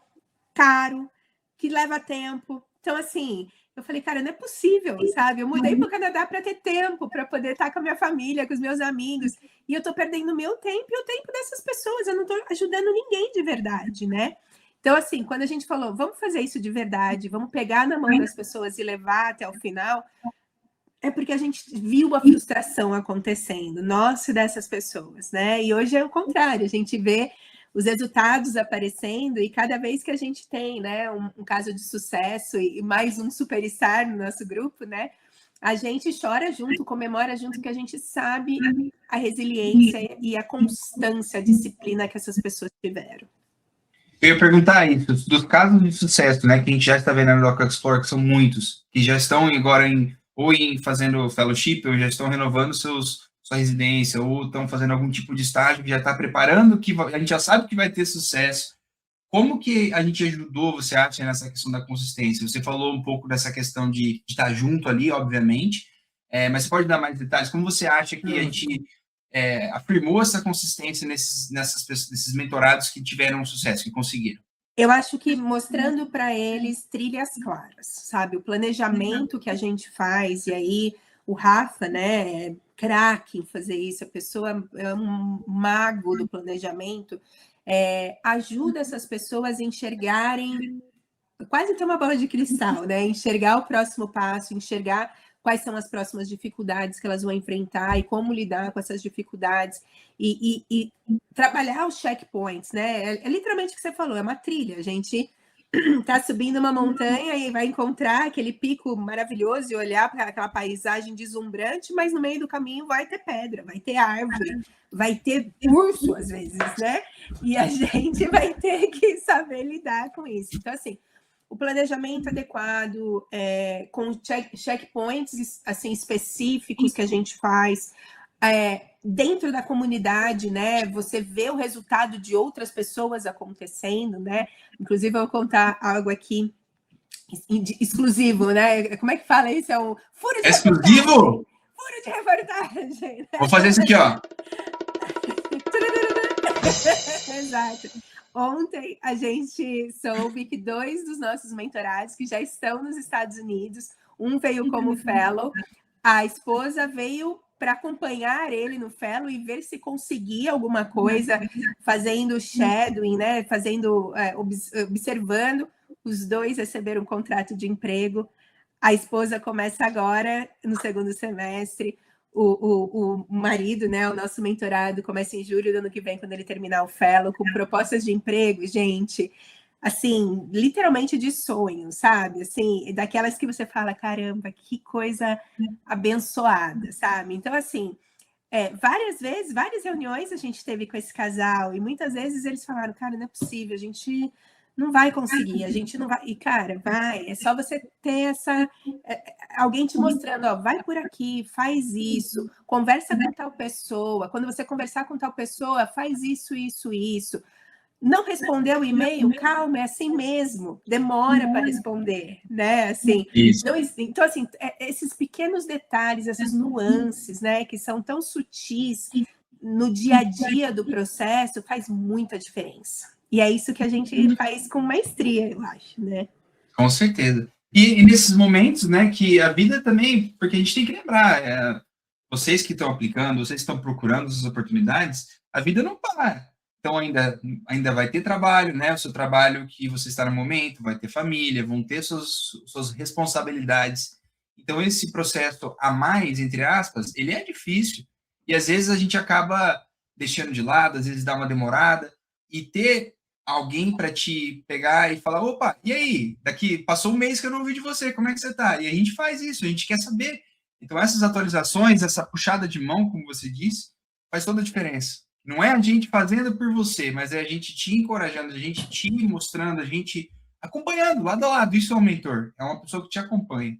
caro, que leva tempo. Então, assim, eu falei, cara, não é possível, sabe? Eu mudei para o Canadá para ter tempo, para poder estar com a minha família, com os meus amigos, e eu estou perdendo meu tempo e o tempo dessas pessoas, eu não estou ajudando ninguém de verdade, né? Então, assim, quando a gente falou, vamos fazer isso de verdade, vamos pegar na mão das pessoas e levar até o final, é porque a gente viu a frustração acontecendo, nossa, dessas pessoas, né? E hoje é o contrário, a gente vê os resultados aparecendo e cada vez que a gente tem, né, um caso de sucesso e mais um superstar no nosso grupo, né, a gente chora junto, comemora junto, que a gente sabe a resiliência e a constância, a disciplina que essas pessoas tiveram. Eu ia perguntar isso, dos casos de sucesso, né, que a gente já está vendo no Doc Explorer, que são muitos, que já estão agora ou fazendo fellowship, ou já estão renovando sua residência, ou estão fazendo algum tipo de estágio que já está preparando, que a gente já sabe que vai ter sucesso. Como que a gente ajudou, você acha, nessa questão da consistência? Você falou um pouco dessa questão de estar junto ali, obviamente, mas você pode dar mais detalhes? Como você acha que a gente afirmou essa consistência nesses mentorados que tiveram sucesso, que conseguiram? Eu acho que mostrando para eles trilhas claras, sabe? O planejamento que a gente faz, e aí o Rafa, né, é craque em fazer isso, a pessoa é um mago do planejamento, ajuda essas pessoas a enxergarem, quase ter uma bola de cristal, né? Enxergar o próximo passo, enxergar quais são as próximas dificuldades que elas vão enfrentar e como lidar com essas dificuldades e trabalhar os checkpoints, né? É literalmente o que você falou, é uma trilha. A gente está subindo uma montanha e vai encontrar aquele pico maravilhoso e olhar para aquela paisagem deslumbrante, mas no meio do caminho vai ter pedra, vai ter árvore, vai ter urso às vezes, né? E a gente vai ter que saber lidar com isso. Então, assim, o planejamento adequado, com checkpoints assim, específicos que a gente faz, dentro da comunidade, né? Você vê o resultado de outras pessoas acontecendo, né? Inclusive, eu vou contar algo aqui exclusivo, né? Como é que fala isso? É um furo de Exclusivo? reportagem. Furo de reportagem. Né? Vou fazer isso aqui, ó. Exato. Ontem a gente soube que 2 dos nossos mentorados que já estão nos Estados Unidos, um veio como fellow, a esposa veio para acompanhar ele no fellow e ver se conseguia alguma coisa, fazendo shadowing, né? Fazendo, observando. Os 2 receberam um contrato de emprego. A esposa começa agora no segundo semestre. O marido, né, o nosso mentorado, começa em julho do ano que vem, quando ele terminar o fellow, com propostas de emprego, gente, assim, literalmente de sonho, sabe? Assim, daquelas que você fala, caramba, que coisa abençoada, sabe? Então, assim, várias vezes, várias reuniões a gente teve com esse casal, e muitas vezes eles falaram, cara, não é possível, a gente não vai conseguir, a gente não vai. E, cara, vai, é só você ter alguém te mostrando, ó, vai por aqui, faz isso, conversa com tal pessoa, quando você conversar com tal pessoa, faz isso, isso, isso. Não respondeu o e-mail? Calma, é assim mesmo, demora para responder, né? Assim, não, então, assim, esses pequenos detalhes, essas nuances, né, que são tão sutis no dia a dia do processo, faz muita diferença. E é isso que a gente faz com maestria, eu acho, né? Com certeza. E nesses momentos, né, que a vida também, porque a gente tem que lembrar, vocês que estão aplicando, vocês que estão procurando essas oportunidades, a vida não para. Então, ainda vai ter trabalho, né? O seu trabalho que você está no momento, vai ter família, vão ter suas responsabilidades. Então, esse processo a mais, entre aspas, ele é difícil. E às vezes a gente acaba deixando de lado, às vezes dá uma demorada. E ter alguém para te pegar e falar, opa, e aí? Daqui passou um mês que eu não ouvi de você, como é que você tá? E a gente faz isso, a gente quer saber. Então, essas atualizações, essa puxada de mão, como você disse, faz toda a diferença. Não é a gente fazendo por você, mas é a gente te encorajando, a gente te mostrando, a gente acompanhando, lado a lado. Isso é um mentor, é uma pessoa que te acompanha.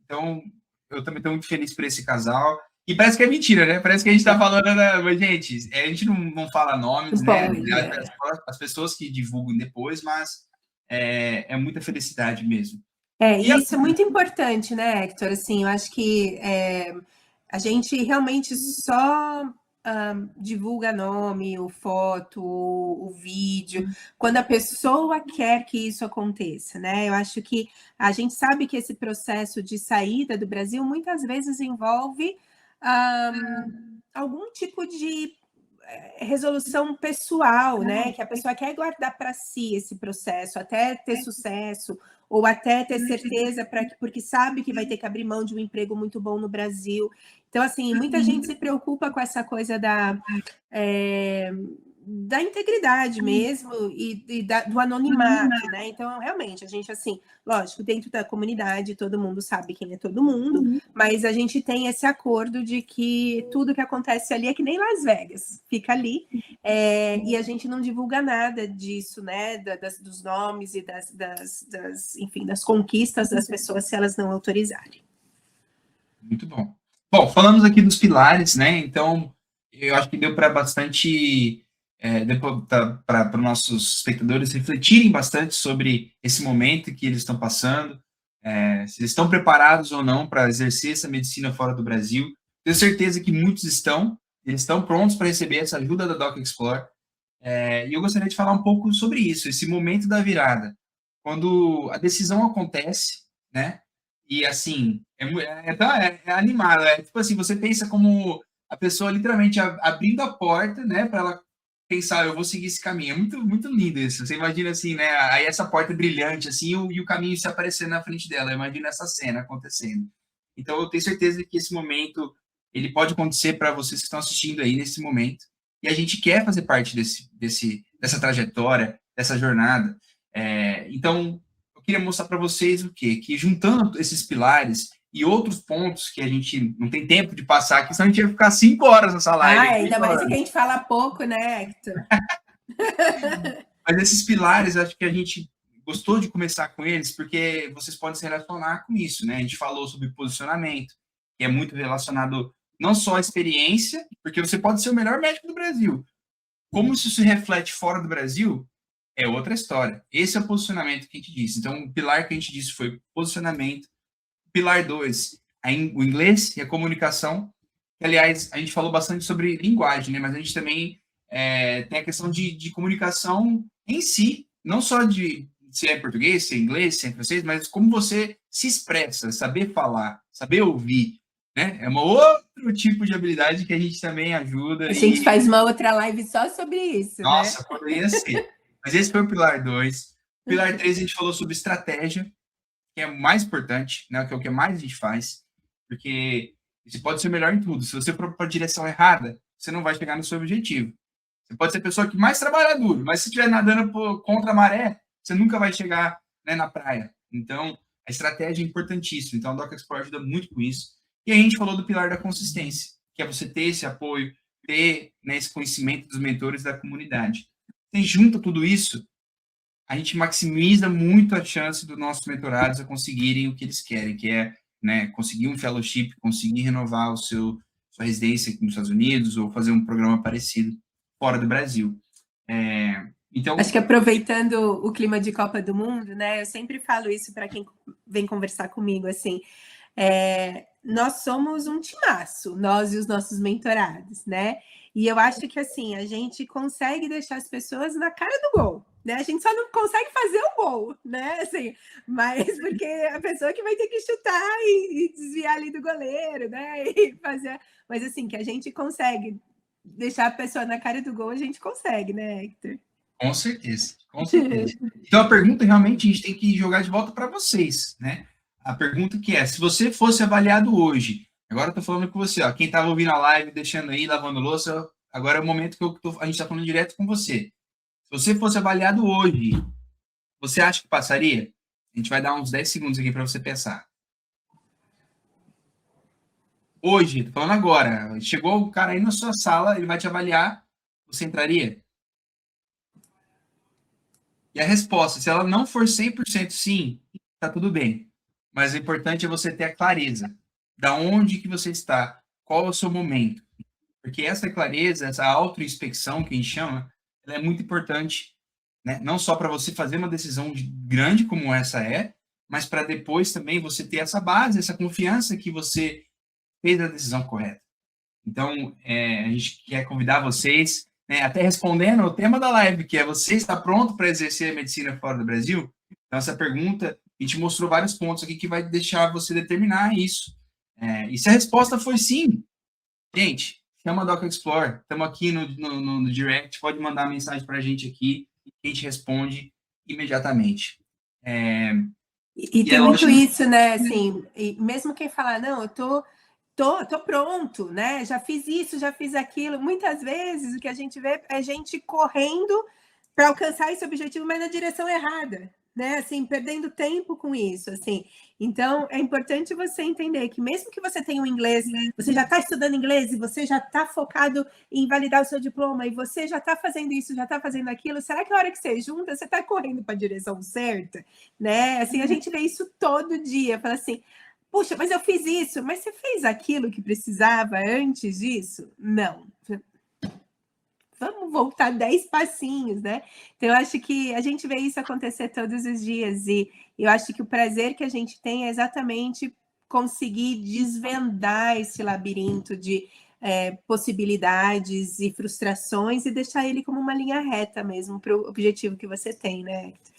Então, eu também estou muito feliz por esse casal. E parece que é mentira, né? Parece que a gente está falando, mas, gente, a gente não fala nomes, né? As pessoas que divulgam depois, mas é muita felicidade mesmo. E isso é muito importante, né, Hector? Assim, eu acho que a gente realmente só divulga nome, o foto, o vídeo, quando a pessoa quer que isso aconteça, né? Eu acho que a gente sabe que esse processo de saída do Brasil muitas vezes envolve algum tipo de resolução pessoal, né? Que a pessoa quer guardar para si esse processo, até ter sucesso, ou até ter certeza, porque sabe que vai ter que abrir mão de um emprego muito bom no Brasil. Então, assim, muita gente se preocupa com essa coisa da integridade mesmo do anonimato, né? Então, realmente, a gente, assim, lógico, dentro da comunidade, todo mundo sabe quem é todo mundo, mas a gente tem esse acordo de que tudo que acontece ali é que nem Las Vegas, fica ali, e a gente não divulga nada disso, né? Dos nomes e enfim, das conquistas das pessoas, se elas não autorizarem. Muito bom. Bom, falamos aqui dos pilares, né? Então, eu acho que deu para bastante para os nossos espectadores refletirem bastante sobre esse momento que eles estão passando, se eles estão preparados ou não para exercer essa medicina fora do Brasil. Tenho certeza que muitos eles estão prontos para receber essa ajuda da Doc Explore. E eu gostaria de falar um pouco sobre isso, esse momento da virada, quando a decisão acontece, né? E assim, é animado, tipo assim, você pensa como a pessoa literalmente abrindo a porta, né, para ela pensar, eu vou seguir esse caminho. É muito, muito lindo isso. Você imagina assim, né? Aí essa porta brilhante, assim, e o caminho se aparecendo na frente dela. Imagina essa cena acontecendo. Então, eu tenho certeza que esse momento ele pode acontecer para vocês que estão assistindo aí nesse momento. E a gente quer fazer parte dessa trajetória, dessa jornada. Então, eu queria mostrar para vocês o quê? Que juntando esses pilares e outros pontos que a gente não tem tempo de passar aqui, senão a gente ia ficar 5 horas nessa live. Ainda mais que a gente fala pouco, né, Hector? Mas esses pilares, acho que a gente gostou de começar com eles, porque vocês podem se relacionar com isso, né? A gente falou sobre posicionamento, que é muito relacionado não só à experiência, porque você pode ser o melhor médico do Brasil. Como isso se reflete fora do Brasil, é outra história. Esse é o posicionamento que a gente disse. Então, o pilar que a gente disse foi posicionamento. Pilar 2, o inglês e a comunicação. Aliás, a gente falou bastante sobre linguagem, né? Mas a gente também tem a questão de comunicação em si, não só de se é português, se é inglês, se é francês, mas como você se expressa, saber falar, saber ouvir, né? É um outro tipo de habilidade que a gente também ajuda. A gente faz uma outra live só sobre isso, Nossa, né? poderia ser. Mas esse foi o pilar 2. Pilar 3, a gente falou sobre estratégia, que é o mais importante, né? Que é o que mais a gente faz, porque você pode ser o melhor em tudo. Se você for para a direção errada, você não vai chegar no seu objetivo. Você pode ser a pessoa que mais trabalha duro, mas se estiver nadando contra a maré, você nunca vai chegar, né, na praia. Então, a estratégia é importantíssima. Então, a Doc Explore ajuda muito com isso. E a gente falou do pilar da consistência, que é você ter esse apoio, ter, né, esse conhecimento dos mentores da comunidade. E junto a tudo isso, a gente maximiza muito a chance dos nossos mentorados a conseguirem o que eles querem, que é, né, conseguir um fellowship, conseguir renovar sua residência aqui nos Estados Unidos ou fazer um programa parecido fora do Brasil. Então, acho que aproveitando o clima de Copa do Mundo, né? Eu sempre falo isso para quem vem conversar comigo, assim. Nós somos um timaço, nós e os nossos mentorados, né? E eu acho que assim a gente consegue deixar as pessoas na cara do gol, né? A gente só não consegue fazer o gol, né? Assim, mas porque a pessoa que vai ter que chutar e desviar ali do goleiro, né? E fazer, mas assim que a gente consegue deixar a pessoa na cara do gol, a gente consegue, né, Hector? Com certeza, com certeza. Então a pergunta realmente a gente tem que jogar de volta para vocês, né? A pergunta que é, se você fosse avaliado hoje, agora eu tô falando com você, ó, quem estava ouvindo a live, deixando aí, lavando louça, agora é o momento que a gente está falando direto com você. Se você fosse avaliado hoje, você acha que passaria? A gente vai dar uns 10 segundos aqui para você pensar. Hoje, tô falando agora, chegou o cara aí na sua sala, ele vai te avaliar, você entraria? E a resposta, se ela não for 100% sim, tá tudo bem. Mas o importante é você ter a clareza da onde que você está, qual é o seu momento. Porque essa clareza, essa autoinspecção que a gente chama, ela é muito importante, né? Não só para você fazer uma decisão grande como essa mas para depois também você ter essa base, essa confiança que você fez a decisão correta. Então, a gente quer convidar vocês, né, até respondendo o tema da live, que é você está pronto para exercer a medicina fora do Brasil? Então, essa pergunta, a gente mostrou vários pontos aqui que vai deixar você determinar isso. E se a resposta foi sim, gente, chama a Doc Explore. Estamos aqui no direct, pode mandar mensagem para a gente aqui, a gente responde imediatamente. E tem muito isso, né? Assim, e mesmo quem falar, não, eu tô pronto, né? Já fiz isso, já fiz aquilo. Muitas vezes o que a gente vê é gente correndo para alcançar esse objetivo, mas na direção errada, né? Assim, perdendo tempo com isso, assim. Então, é importante você entender que mesmo que você tenha um inglês, você já está estudando inglês e você já está focado em validar o seu diploma e você já está fazendo isso, já está fazendo aquilo, será que a hora que você junta, você está correndo para a direção certa, né? Assim, a gente vê isso todo dia, fala assim, puxa, mas eu fiz isso, mas você fez aquilo que precisava antes disso? Não. Vamos voltar 10 passinhos, né? Então, eu acho que a gente vê isso acontecer todos os dias, e eu acho que o prazer que a gente tem é exatamente conseguir desvendar esse labirinto de possibilidades e frustrações e deixar ele como uma linha reta mesmo para o objetivo que você tem, né, Hector?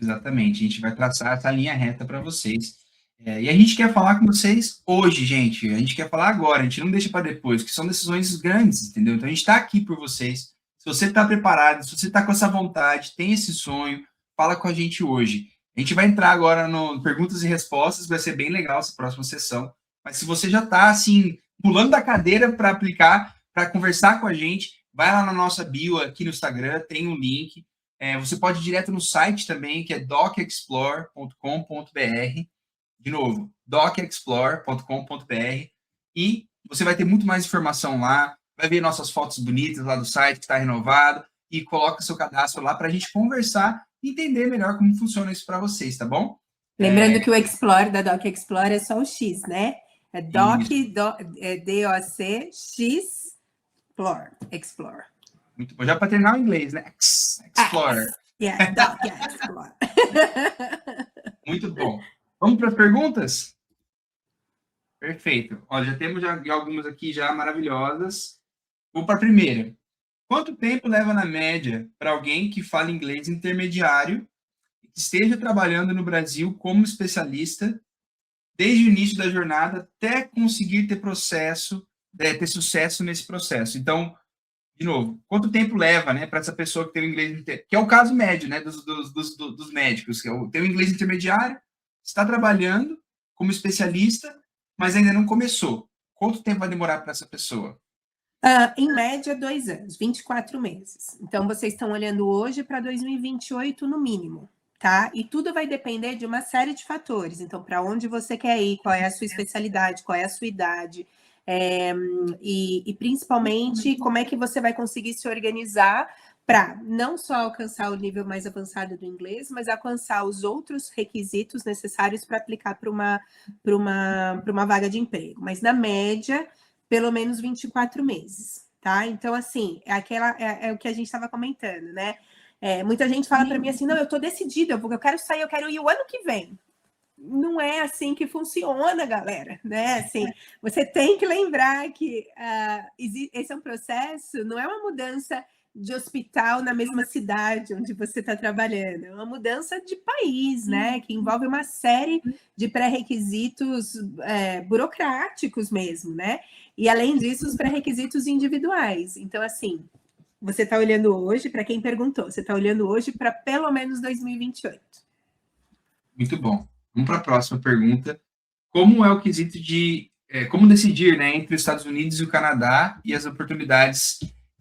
Exatamente, a gente vai traçar essa linha reta para vocês. E a gente quer falar com vocês hoje, gente. A gente quer falar agora, a gente não deixa para depois, que são decisões grandes, entendeu? Então a gente está aqui por vocês. Se você está preparado, se você está com essa vontade, tem esse sonho, fala com a gente hoje. A gente vai entrar agora no perguntas e respostas, vai ser bem legal essa próxima sessão. Mas se você já está, assim, pulando da cadeira para aplicar, para conversar com a gente, vai lá na nossa bio aqui no Instagram, tem um link. Você pode ir direto no site também, que é docexplore.com.br. De novo, docexplore.com.br. E você vai ter muito mais informação lá, vai ver nossas fotos bonitas lá do site, que está renovado, e coloca seu cadastro lá para a gente conversar e entender melhor como funciona isso para vocês, tá bom? Lembrando que o Explore da Doc Explore é só o X, né? É DOC, X, Explore. Muito bom. Já para treinar o inglês, né? Explorer. Yeah, Doc Explore. Muito bom. Vamos para as perguntas? Perfeito. Ó, já temos algumas aqui já maravilhosas. Vou para a primeira. Quanto tempo leva, na média, para alguém que fala inglês intermediário e que esteja trabalhando no Brasil como especialista, desde o início da jornada até conseguir ter sucesso nesse processo? Então, de novo, quanto tempo leva, né, para essa pessoa que tem o inglês, que é o caso médio, né, dos médicos, que tem o inglês intermediário, está trabalhando como especialista, mas ainda não começou. Quanto tempo vai demorar para essa pessoa? Em média, 2 anos, 24 meses. Então, vocês estão olhando hoje para 2028 no mínimo, tá? E tudo vai depender de uma série de fatores. Então, para onde você quer ir, qual é a sua especialidade, qual é a sua idade, e principalmente como é que você vai conseguir se organizar para não só alcançar o nível mais avançado do inglês, mas alcançar os outros requisitos necessários para aplicar para uma vaga de emprego. Mas, na média, pelo menos 24 meses, tá? Então, assim, é o que a gente estava comentando, né? Muita gente fala para mim assim, não, eu estou decidida, eu quero sair, eu quero ir o ano que vem. Não é assim que funciona, galera, né? Assim, você tem que lembrar que esse é um processo, não é uma mudança de hospital na mesma cidade onde você está trabalhando, é uma mudança de país, né? Que envolve uma série de pré-requisitos burocráticos mesmo, né? E, além disso, os pré-requisitos individuais. Então, assim, você está olhando hoje, para quem perguntou, você está olhando hoje para pelo menos 2028. Muito bom. Vamos para a próxima pergunta. Como é o quesito de... como decidir, né, entre os Estados Unidos e o Canadá e as oportunidades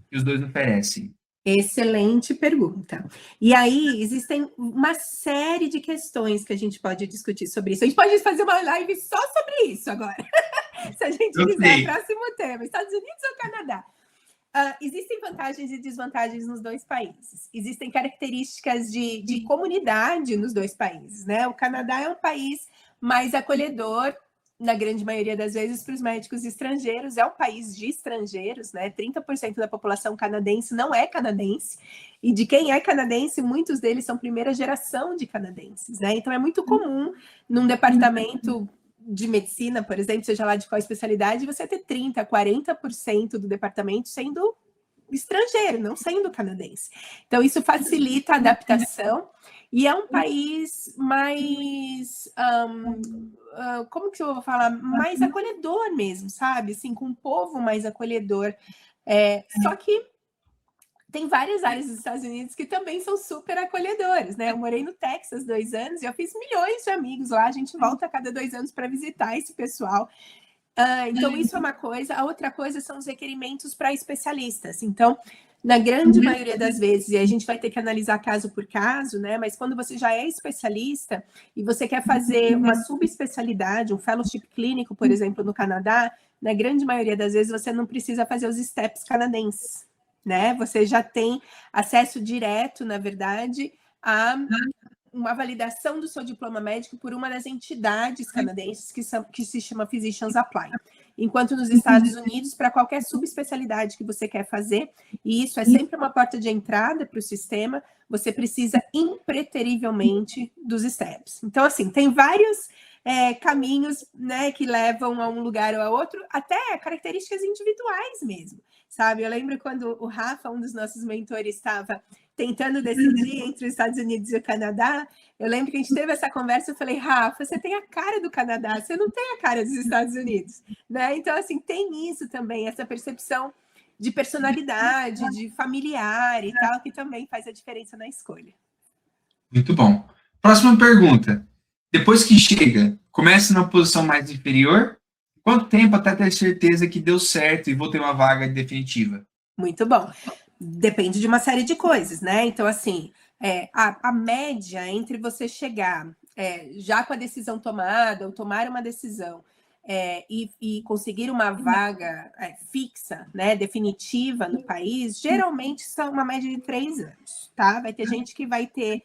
que os dois oferecem? Excelente pergunta. E aí, existem uma série de questões que a gente pode discutir sobre isso. A gente pode fazer uma live só sobre isso agora. Se a gente quiser, próximo tema, Estados Unidos ou Canadá? Existem vantagens e desvantagens nos dois países. Existem características de comunidade nos dois países, né? O Canadá é um país mais acolhedor, na grande maioria das vezes, para os médicos estrangeiros. É um país de estrangeiros, né? 30% da população canadense não é canadense. E de quem é canadense, muitos deles são primeira geração de canadenses, né? Então, é muito comum num departamento de medicina, por exemplo, seja lá de qual especialidade, você ter 30%, 40% do departamento sendo estrangeiro, não sendo canadense. Então, isso facilita a adaptação E é um país mais, como que eu vou falar? Mais acolhedor mesmo, sabe? Assim, com um povo mais acolhedor. Só que tem várias áreas dos Estados Unidos que também são super acolhedores, né? Eu morei no Texas 2 anos e eu fiz milhões de amigos lá. A gente volta a cada 2 anos para visitar esse pessoal. Então, isso é uma coisa. A outra coisa são os requerimentos para especialistas. Então, na grande maioria das vezes, e a gente vai ter que analisar caso por caso, né? Mas quando você já é especialista e você quer fazer uma subespecialidade, um fellowship clínico, por exemplo, no Canadá, na grande maioria das vezes você não precisa fazer os steps canadenses, né? Você já tem acesso direto, na verdade, a uma validação do seu diploma médico por uma das entidades canadenses que se chama Physicians Apply. Enquanto nos Estados Unidos, para qualquer subespecialidade que você quer fazer, e isso é sempre uma porta de entrada para o sistema, você precisa impreterivelmente dos steps. Então, assim, tem vários caminhos, né, que levam a um lugar ou a outro, até características individuais mesmo, sabe? Eu lembro quando o Rafa, um dos nossos mentores, estava tentando decidir entre os Estados Unidos e o Canadá. Eu lembro que a gente teve essa conversa, eu falei, Rafa, você tem a cara do Canadá, você não tem a cara dos Estados Unidos, né? Então, assim, tem isso também, essa percepção de personalidade, de familiar e tal, que também faz a diferença na escolha. Muito bom. Próxima pergunta. Depois que chega, começa na posição mais inferior? Quanto tempo até ter certeza que deu certo e vou ter uma vaga definitiva? Muito bom. Depende de uma série de coisas, né? Então, assim, a média entre você chegar já com a decisão tomada, ou tomar uma decisão, e conseguir uma vaga fixa, né, definitiva no país, geralmente são uma média de 3 anos, tá? Vai ter gente que vai ter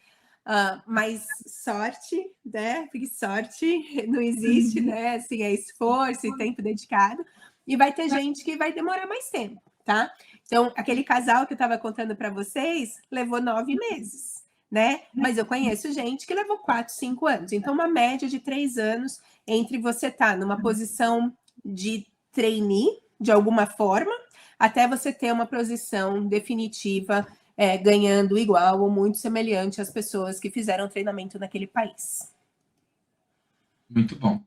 mais sorte, né? Porque sorte não existe, né? Assim, é esforço e tempo dedicado. E vai ter gente que vai demorar mais tempo, tá? Então, aquele casal que eu estava contando para vocês levou 9 meses, né? Mas eu conheço gente que levou 4, 5 anos. Então, uma média de 3 anos entre você estar numa posição de trainee, de alguma forma, até você ter uma posição definitiva, ganhando igual ou muito semelhante às pessoas que fizeram treinamento naquele país. Muito bom.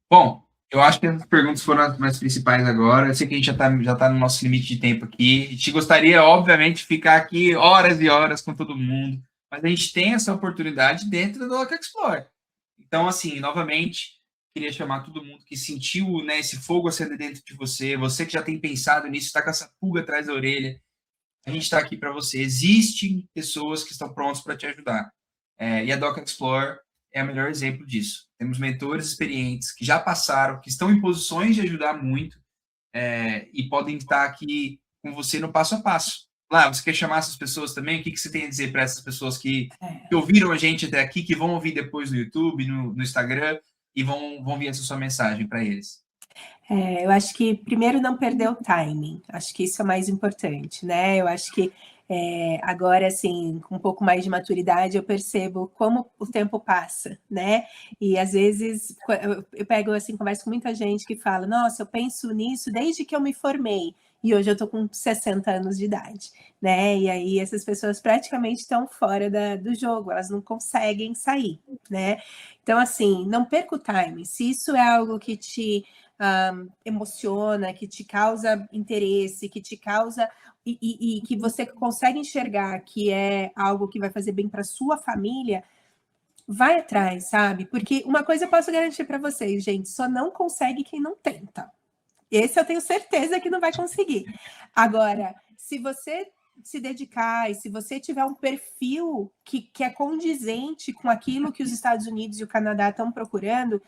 Bom, eu acho que as perguntas foram as mais principais agora. Eu sei que a gente já tá no nosso limite de tempo aqui. A gente gostaria, obviamente, de ficar aqui horas e horas com todo mundo, mas a gente tem essa oportunidade dentro do Doc Explore. Então, assim, novamente, queria chamar todo mundo que sentiu, né, esse fogo acender dentro de você, você que já tem pensado nisso, está com essa pulga atrás da orelha, a gente está aqui para você. Existem pessoas que estão prontas para te ajudar. E a Doc Explore é o melhor exemplo disso. Temos mentores experientes que já passaram, que estão em posições de ajudar muito e podem estar aqui com você no passo a passo. Lá, você quer chamar essas pessoas também? O que você tem a dizer para essas pessoas que ouviram a gente até aqui, que vão ouvir depois no YouTube, no Instagram, e vão ver essa sua mensagem para eles? Eu acho que, primeiro, não perder o timing. Acho que isso é o mais importante, né? Eu acho que agora, assim, com um pouco mais de maturidade, eu percebo como o tempo passa, né? E, às vezes, eu pego, assim, converso com muita gente que fala, nossa, eu penso nisso desde que eu me formei. E hoje eu tô com 60 anos de idade, né? E aí essas pessoas praticamente estão fora do jogo, elas não conseguem sair, né? Então, assim, não perca o timing. Se isso é algo que te emociona, que te causa interesse, que te causa e que você consegue enxergar que é algo que vai fazer bem para sua família, vai atrás, sabe? Porque uma coisa eu posso garantir para vocês, gente, só não consegue quem não tenta. Esse eu tenho certeza que não vai conseguir. Agora, se você se dedicar e se você tiver um perfil que é condizente com aquilo que os Estados Unidos e o Canadá estão procurando,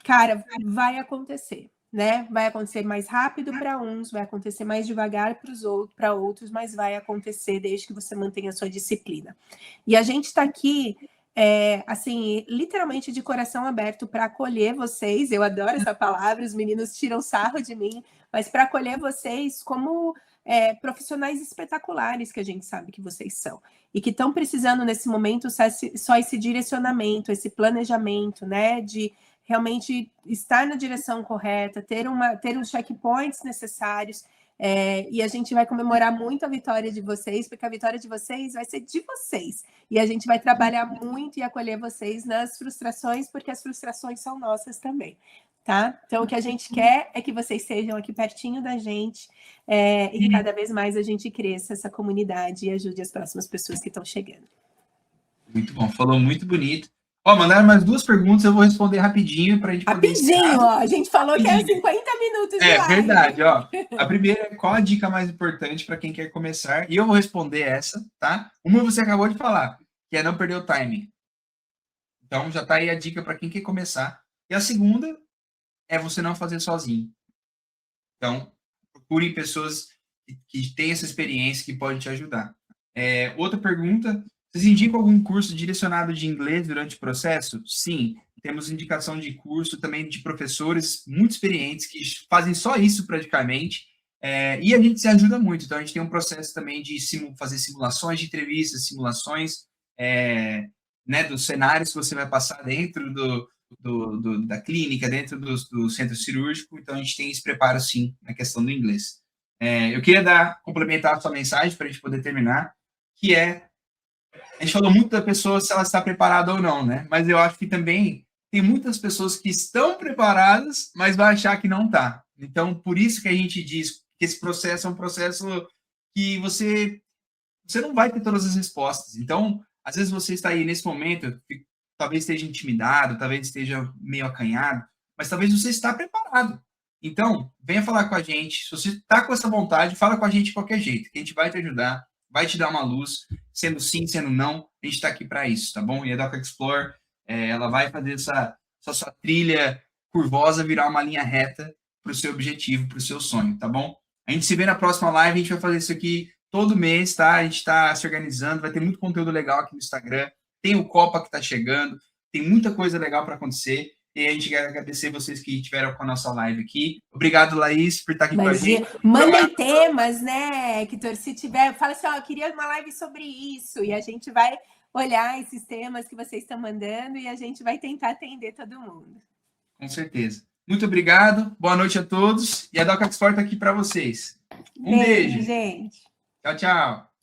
cara, vai acontecer, né? Vai acontecer mais rápido para uns, vai acontecer mais devagar para outros, mas vai acontecer desde que você mantenha a sua disciplina. E a gente está aqui, assim, literalmente de coração aberto para acolher vocês. Eu adoro essa palavra, os meninos tiram sarro de mim, mas para acolher vocês como profissionais espetaculares que a gente sabe que vocês são. E que estão precisando, nesse momento, só esse direcionamento, esse planejamento, né? De realmente estar na direção correta, ter os checkpoints necessários, E a gente vai comemorar muito a vitória de vocês, porque a vitória de vocês vai ser de vocês. E a gente vai trabalhar muito e acolher vocês nas frustrações, porque as frustrações são nossas também. Tá? Então, o que a gente quer é que vocês estejam aqui pertinho da gente e que cada vez mais a gente cresça essa comunidade e ajude as próximas pessoas que estão chegando. Muito bom, falou muito bonito. Ó, mandaram mais 2 perguntas, eu vou responder rapidinho para a gente poder Rapidinho, ó, a gente falou que é 50 minutos de live. Verdade, ó. A primeira é qual a dica mais importante para quem quer começar? E eu vou responder essa, tá? Uma você acabou de falar, que é não perder o timing. Então já tá aí a dica para quem quer começar. E a segunda é você não fazer sozinho. Então, procurem pessoas que têm essa experiência que podem te ajudar. Outra pergunta, vocês indicam algum curso direcionado de inglês durante o processo? Sim, temos indicação de curso também de professores muito experientes que fazem só isso praticamente, e a gente se ajuda muito. Então, a gente tem um processo também de fazer simulações de entrevistas, simulações né, dos cenários que você vai passar dentro da clínica, dentro do centro cirúrgico. Então, a gente tem esse preparo, sim, na questão do inglês. Eu queria complementar a sua mensagem para a gente poder terminar, que a gente falou muito da pessoa se ela está preparada ou não, né? Mas eu acho que também tem muitas pessoas que estão preparadas, mas vai achar que não está. Então, por isso que a gente diz que esse processo é um processo que você não vai ter todas as respostas. Então, às vezes você está aí nesse momento, talvez esteja intimidado, talvez esteja meio acanhado, mas talvez você está preparado. Então, venha falar com a gente. Se você está com essa vontade, fala com a gente de qualquer jeito, que a gente vai te ajudar, vai te dar uma luz, sendo sim, sendo não, a gente está aqui para isso, tá bom? E a Doca Explore, ela vai fazer essa sua trilha curvosa virar uma linha reta para o seu objetivo, para o seu sonho, tá bom? A gente se vê na próxima live, a gente vai fazer isso aqui todo mês, tá? A gente está se organizando, vai ter muito conteúdo legal aqui no Instagram, tem o Copa que está chegando, tem muita coisa legal para acontecer. E a gente quer agradecer vocês que estiveram com a nossa live aqui. Obrigado, Laís, por estar aqui com a gente. Mandem temas, né, Hector? Se tiver, fala assim, ó, eu queria uma live sobre isso. E a gente vai olhar esses temas que vocês estão mandando e a gente vai tentar atender todo mundo. Com certeza. Muito obrigado, boa noite a todos. E a Doca Export está aqui para vocês. Um beijo. Gente. Tchau, tchau.